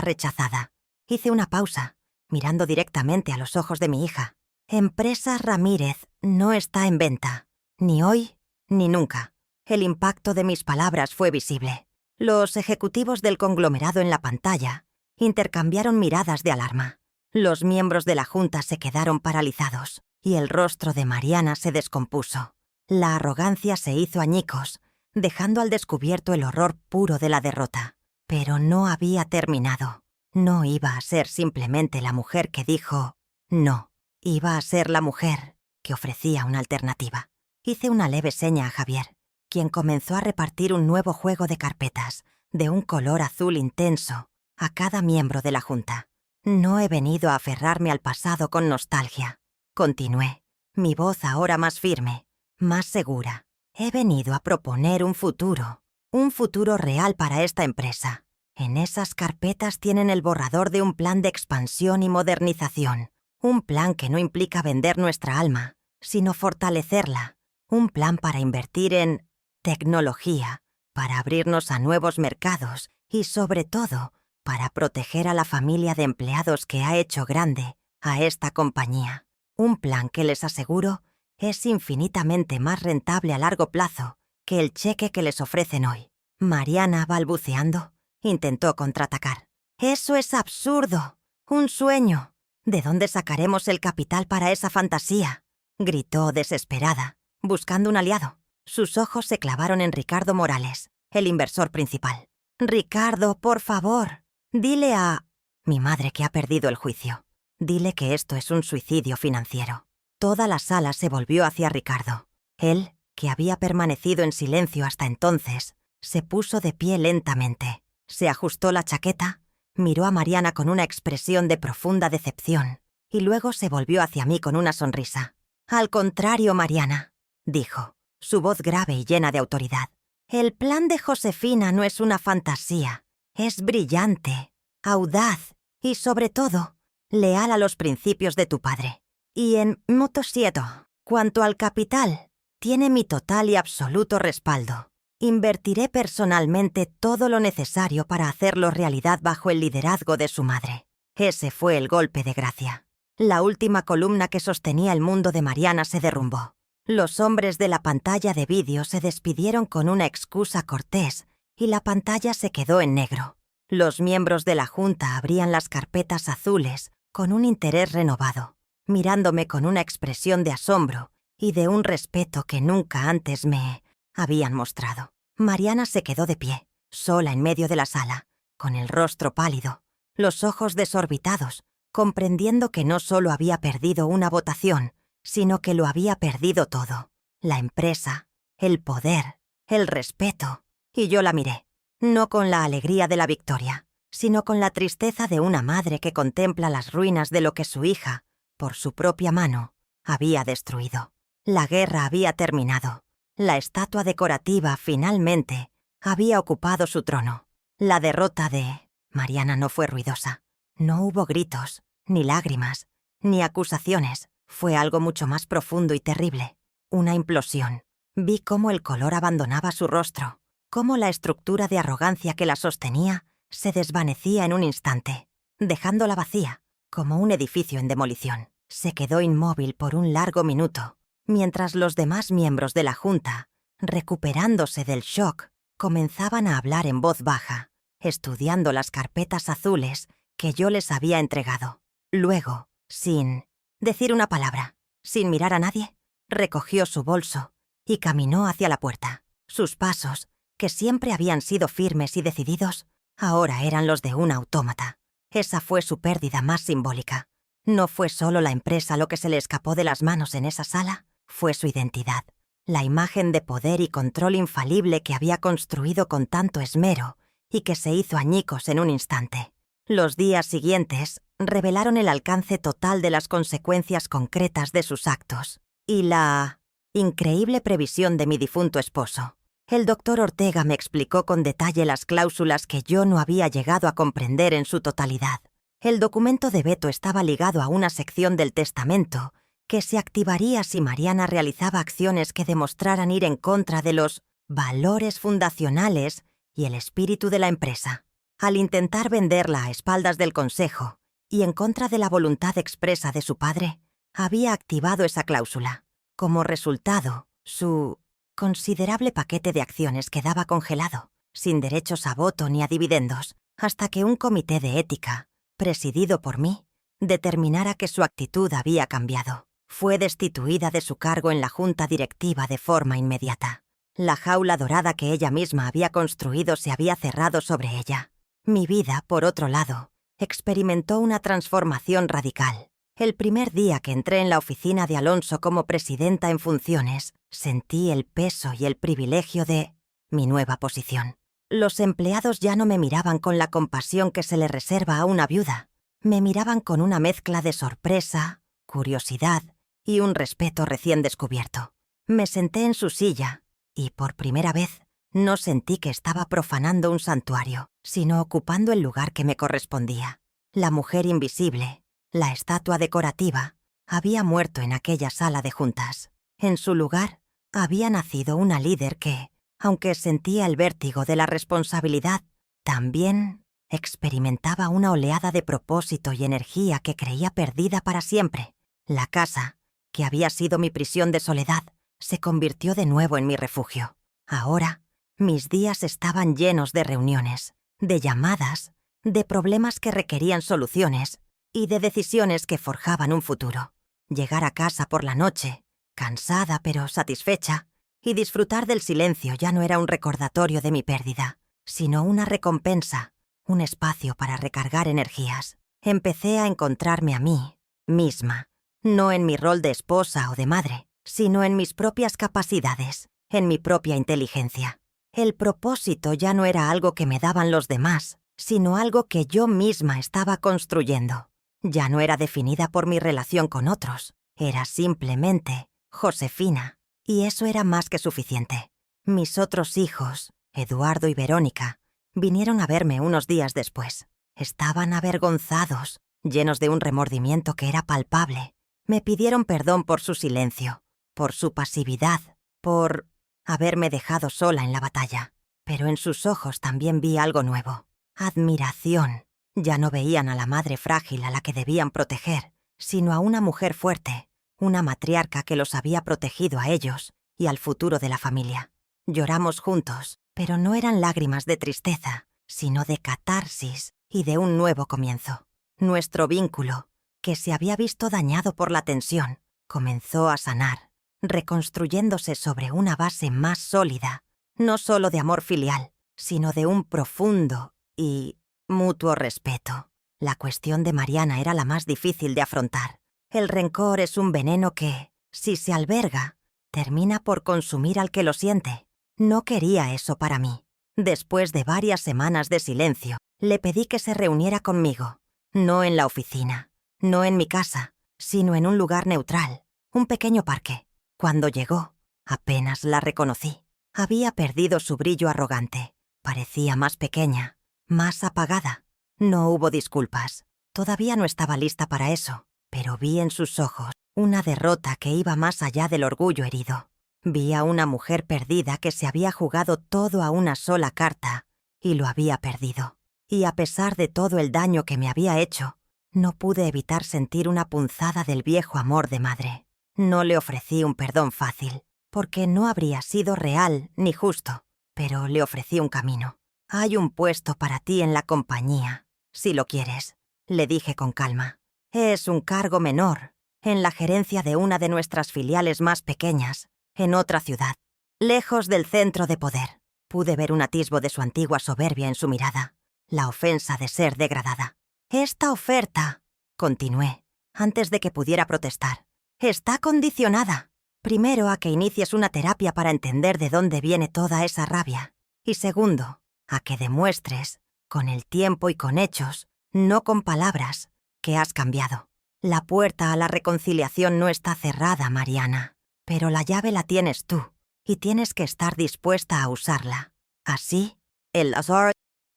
rechazada. Hice una pausa, mirando directamente a los ojos de mi hija. Empresa Ramírez no está en venta, ni hoy ni nunca. El impacto de mis palabras fue visible. Los ejecutivos del conglomerado en la pantalla intercambiaron miradas de alarma. Los miembros de la junta se quedaron paralizados y el rostro de Mariana se descompuso. La arrogancia se hizo añicos, dejando al descubierto el horror puro de la derrota. Pero no había terminado. No iba a ser simplemente la mujer que dijo no. Iba a ser la mujer que ofrecía una alternativa. Hice una leve seña a Javier, quien comenzó a repartir un nuevo juego de carpetas, de un color azul intenso, a cada miembro de la junta. No he venido a aferrarme al pasado con nostalgia. Continué, mi voz ahora más firme, más segura. He venido a proponer un futuro real para esta empresa. En esas carpetas tienen el borrador de un plan de expansión y modernización. Un plan que no implica vender nuestra alma, sino fortalecerla. Un plan para invertir en tecnología, para abrirnos a nuevos mercados y, sobre todo, para proteger a la familia de empleados que ha hecho grande a esta compañía. Un plan que, les aseguro, es infinitamente más rentable a largo plazo que el cheque que les ofrecen hoy. Mariana, balbuceando, intentó contraatacar. «Eso es absurdo. Un sueño. ¿De dónde sacaremos el capital para esa fantasía?», gritó desesperada, buscando un aliado. Sus ojos se clavaron en Ricardo Morales, el inversor principal. «Ricardo, por favor, dile a mi madre que ha perdido el juicio. Dile que esto es un suicidio financiero». Toda la sala se volvió hacia Ricardo. Él, que había permanecido en silencio hasta entonces, se puso de pie lentamente. Se ajustó la chaqueta, miró a Mariana con una expresión de profunda decepción y luego se volvió hacia mí con una sonrisa. «Al contrario, Mariana», dijo, su voz grave y llena de autoridad. «El plan de Josefina no es una fantasía. Es brillante, audaz y, sobre todo, leal a los principios de tu padre. Y en Motosieto, cuanto al capital, tiene mi total y absoluto respaldo. Invertiré personalmente todo lo necesario para hacerlo realidad bajo el liderazgo de su madre». Ese fue el golpe de gracia. La última columna que sostenía el mundo de Mariana se derrumbó. Los hombres de la pantalla de vídeo se despidieron con una excusa cortés y la pantalla se quedó en negro. Los miembros de la junta abrían las carpetas azules con un interés renovado, mirándome con una expresión de asombro y de un respeto que nunca antes me habían mostrado. Mariana se quedó de pie, sola en medio de la sala, con el rostro pálido, los ojos desorbitados, comprendiendo que no solo había perdido una votación, sino que lo había perdido todo. La empresa, el poder, el respeto. Y yo la miré, no con la alegría de la victoria, sino con la tristeza de una madre que contempla las ruinas de lo que su hija, por su propia mano, había destruido. La guerra había terminado. La estatua decorativa, finalmente, había ocupado su trono. La derrota de Mariana no fue ruidosa. No hubo gritos, ni lágrimas, ni acusaciones. Fue algo mucho más profundo y terrible. Una implosión. Vi cómo el color abandonaba su rostro, cómo la estructura de arrogancia que la sostenía se desvanecía en un instante, dejándola vacía, como un edificio en demolición. Se quedó inmóvil por un largo minuto, mientras los demás miembros de la junta, recuperándose del shock, comenzaban a hablar en voz baja, estudiando las carpetas azules que yo les había entregado. Luego, sin decir una palabra, sin mirar a nadie, recogió su bolso y caminó hacia la puerta. Sus pasos, que siempre habían sido firmes y decididos, ahora eran los de un autómata. Esa fue su pérdida más simbólica. No fue solo la empresa lo que se le escapó de las manos en esa sala, fue su identidad, la imagen de poder y control infalible que había construido con tanto esmero y que se hizo añicos en un instante. Los días siguientes revelaron el alcance total de las consecuencias concretas de sus actos y la increíble previsión de mi difunto esposo. El doctor Ortega me explicó con detalle las cláusulas que yo no había llegado a comprender en su totalidad. El documento de veto estaba ligado a una sección del testamento que se activaría si Mariana realizaba acciones que demostraran ir en contra de los valores fundacionales y el espíritu de la empresa. Al intentar venderla a espaldas del consejo y en contra de la voluntad expresa de su padre, había activado esa cláusula. Como resultado, su considerable paquete de acciones quedaba congelado, sin derechos a voto ni a dividendos, hasta que un comité de ética, presidido por mí, determinara que su actitud había cambiado. Fue destituida de su cargo en la junta directiva de forma inmediata. La jaula dorada que ella misma había construido se había cerrado sobre ella. Mi vida, por otro lado, experimentó una transformación radical. El primer día que entré en la oficina de Alonso como presidenta en funciones, sentí el peso y el privilegio de mi nueva posición. Los empleados ya no me miraban con la compasión que se le reserva a una viuda. Me miraban con una mezcla de sorpresa, curiosidad y un respeto recién descubierto. Me senté en su silla y, por primera vez, no sentí que estaba profanando un santuario, sino ocupando el lugar que me correspondía. La mujer invisible, la estatua decorativa, había muerto en aquella sala de juntas. En su lugar, había nacido una líder que, aunque sentía el vértigo de la responsabilidad, también experimentaba una oleada de propósito y energía que creía perdida para siempre. La casa, que había sido mi prisión de soledad, se convirtió de nuevo en mi refugio. Ahora, mis días estaban llenos de reuniones, de llamadas, de problemas que requerían soluciones y de decisiones que forjaban un futuro. Llegar a casa por la noche, cansada pero satisfecha, y disfrutar del silencio ya no era un recordatorio de mi pérdida, sino una recompensa, un espacio para recargar energías. Empecé a encontrarme a mí misma, no en mi rol de esposa o de madre, sino en mis propias capacidades, en mi propia inteligencia. El propósito ya no era algo que me daban los demás, sino algo que yo misma estaba construyendo. Ya no era definida por mi relación con otros, era simplemente Josefina, y eso era más que suficiente. Mis otros hijos, Eduardo y Verónica, vinieron a verme unos días después. Estaban avergonzados, llenos de un remordimiento que era palpable. Me pidieron perdón por su silencio, por su pasividad, por haberme dejado sola en la batalla. Pero en sus ojos también vi algo nuevo. Admiración. Ya no veían a la madre frágil a la que debían proteger, sino a una mujer fuerte, una matriarca que los había protegido a ellos y al futuro de la familia. Lloramos juntos, pero no eran lágrimas de tristeza, sino de catarsis y de un nuevo comienzo. Nuestro vínculo, que se había visto dañado por la tensión, comenzó a sanar, reconstruyéndose sobre una base más sólida, no solo de amor filial, sino de un profundo y mutuo respeto. La cuestión de Mariana era la más difícil de afrontar. El rencor es un veneno que, si se alberga, termina por consumir al que lo siente. No quería eso para mí. Después de varias semanas de silencio, le pedí que se reuniera conmigo, no en la oficina, no en mi casa, sino en un lugar neutral, un pequeño parque. Cuando llegó, apenas la reconocí. Había perdido su brillo arrogante. Parecía más pequeña, más apagada. No hubo disculpas. Todavía no estaba lista para eso, pero vi en sus ojos una derrota que iba más allá del orgullo herido. Vi a una mujer perdida que se había jugado todo a una sola carta y lo había perdido. Y a pesar de todo el daño que me había hecho, no pude evitar sentir una punzada del viejo amor de madre. No le ofrecí un perdón fácil, porque no habría sido real ni justo, pero le ofrecí un camino. Hay un puesto para ti en la compañía, si lo quieres, le dije con calma. Es un cargo menor, en la gerencia de una de nuestras filiales más pequeñas, en otra ciudad, lejos del centro de poder. Pude ver un atisbo de su antigua soberbia en su mirada, la ofensa de ser degradada. Esta oferta, continué, antes de que pudiera protestar, está condicionada. Primero, a que inicies una terapia para entender de dónde viene toda esa rabia. Y segundo, a que demuestres, con el tiempo y con hechos, no con palabras, que has cambiado. La puerta a la reconciliación no está cerrada, Mariana, pero la llave la tienes tú, y tienes que estar dispuesta a usarla. Así, el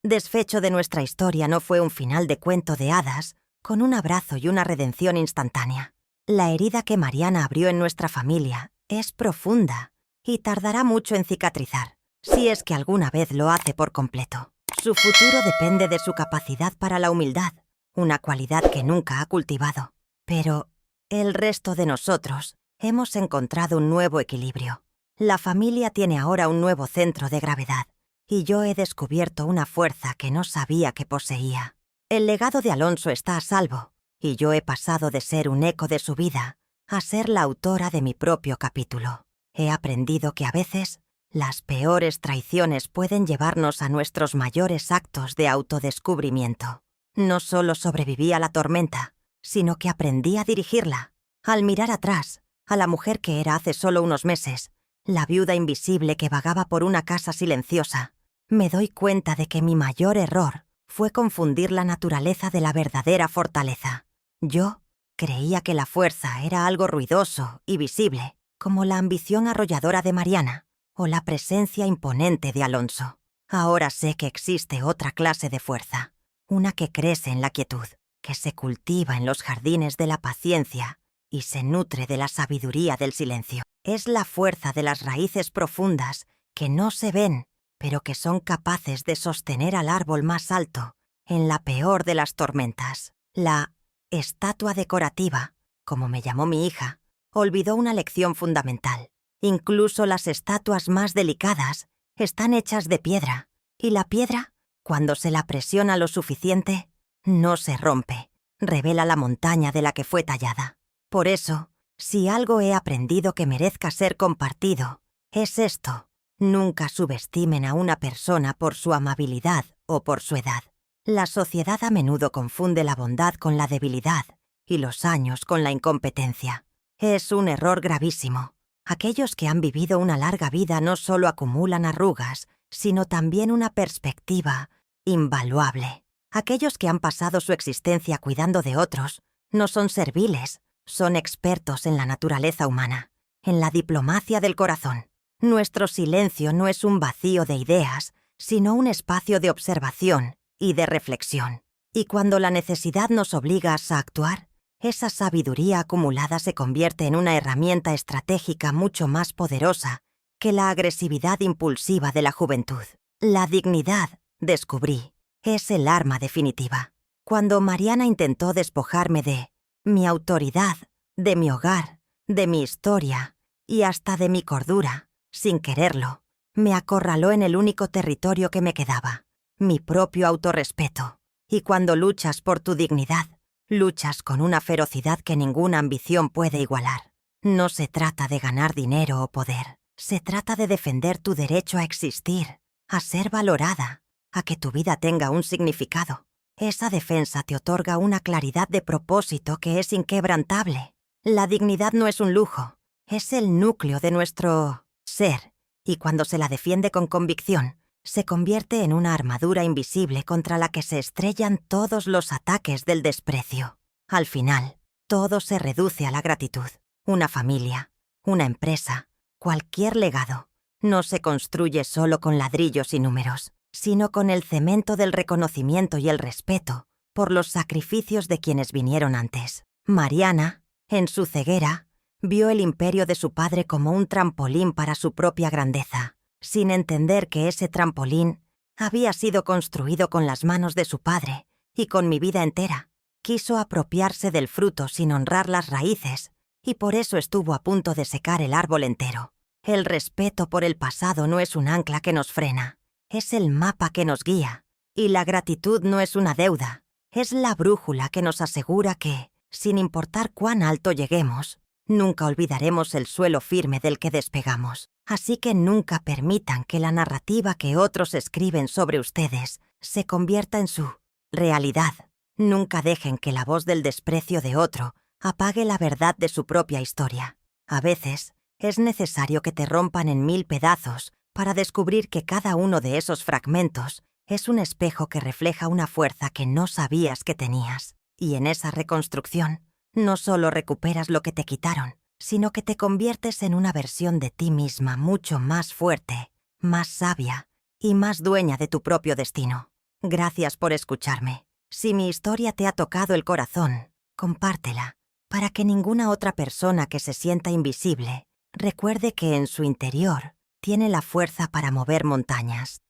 desfecho de nuestra historia no fue un final de cuento de hadas, con un abrazo y una redención instantánea. La herida que Mariana abrió en nuestra familia es profunda y tardará mucho en cicatrizar. si es que alguna vez lo hace por completo. Su futuro depende de su capacidad para la humildad, una cualidad que nunca ha cultivado. Pero el resto de nosotros hemos encontrado un nuevo equilibrio. La familia tiene ahora un nuevo centro de gravedad, y yo he descubierto una fuerza que no sabía que poseía. El legado de Alonso está a salvo, y yo he pasado de ser un eco de su vida a ser la autora de mi propio capítulo. He aprendido que a veces las peores traiciones pueden llevarnos a nuestros mayores actos de autodescubrimiento. No solo sobreviví a la tormenta, sino que aprendí a dirigirla. Al mirar atrás, a la mujer que era hace solo unos meses, la viuda invisible que vagaba por una casa silenciosa, me doy cuenta de que mi mayor error fue confundir la naturaleza de la verdadera fortaleza. Yo creía que la fuerza era algo ruidoso y visible, como la ambición arrolladora de Mariana o la presencia imponente de Alonso. Ahora sé que existe otra clase de fuerza, una que crece en la quietud, que se cultiva en los jardines de la paciencia y se nutre de la sabiduría del silencio. Es la fuerza de las raíces profundas que no se ven, pero que son capaces de sostener al árbol más alto en la peor de las tormentas. La estatua decorativa, como me llamó mi hija, olvidó una lección fundamental. Incluso las estatuas más delicadas están hechas de piedra, y la piedra, cuando se la presiona lo suficiente, no se rompe, revela la montaña de la que fue tallada. Por eso, si algo he aprendido que merezca ser compartido, es esto: nunca subestimen a una persona por su amabilidad o por su edad. La sociedad a menudo confunde la bondad con la debilidad y los años con la incompetencia. Es un error gravísimo. Aquellos que han vivido una larga vida no solo acumulan arrugas, sino también una perspectiva invaluable. Aquellos que han pasado su existencia cuidando de otros no son serviles, son expertos en la naturaleza humana, en la diplomacia del corazón. Nuestro silencio no es un vacío de ideas, sino un espacio de observación y de reflexión. Y cuando la necesidad nos obliga a actuar, esa sabiduría acumulada se convierte en una herramienta estratégica mucho más poderosa que la agresividad impulsiva de la juventud. La dignidad, descubrí, es el arma definitiva. Cuando Mariana intentó despojarme de mi autoridad, de mi hogar, de mi historia y hasta de mi cordura, sin quererlo, me acorraló en el único territorio que me quedaba, mi propio autorrespeto. Y cuando luchas por tu dignidad, luchas con una ferocidad que ninguna ambición puede igualar. No se trata de ganar dinero o poder. Se trata de defender tu derecho a existir, a ser valorada, a que tu vida tenga un significado. Esa defensa te otorga una claridad de propósito que es inquebrantable. La dignidad no es un lujo, es el núcleo de nuestro ser, y cuando se la defiende con convicción, se convierte en una armadura invisible contra la que se estrellan todos los ataques del desprecio. Al final, todo se reduce a la gratitud. Una familia, una empresa, cualquier legado, no se construye solo con ladrillos y números, sino con el cemento del reconocimiento y el respeto por los sacrificios de quienes vinieron antes. Mariana, en su ceguera, vio el imperio de su padre como un trampolín para su propia grandeza, sin entender que ese trampolín había sido construido con las manos de su padre y con mi vida entera. Quiso apropiarse del fruto sin honrar las raíces, y por eso estuvo a punto de secar el árbol entero. El respeto por el pasado no es un ancla que nos frena, es el mapa que nos guía, y la gratitud no es una deuda, es la brújula que nos asegura que, sin importar cuán alto lleguemos, nunca olvidaremos el suelo firme del que despegamos. Así que nunca permitan que la narrativa que otros escriben sobre ustedes se convierta en su realidad. Nunca dejen que la voz del desprecio de otro apague la verdad de su propia historia. A veces, es necesario que te rompan en 1000 pedazos para descubrir que cada uno de esos fragmentos es un espejo que refleja una fuerza que no sabías que tenías. Y en esa reconstrucción, no solo recuperas lo que te quitaron, sino que te conviertes en una versión de ti misma mucho más fuerte, más sabia y más dueña de tu propio destino. Gracias por escucharme. Si mi historia te ha tocado el corazón, compártela, para que ninguna otra persona que se sienta invisible recuerde que en su interior tiene la fuerza para mover montañas.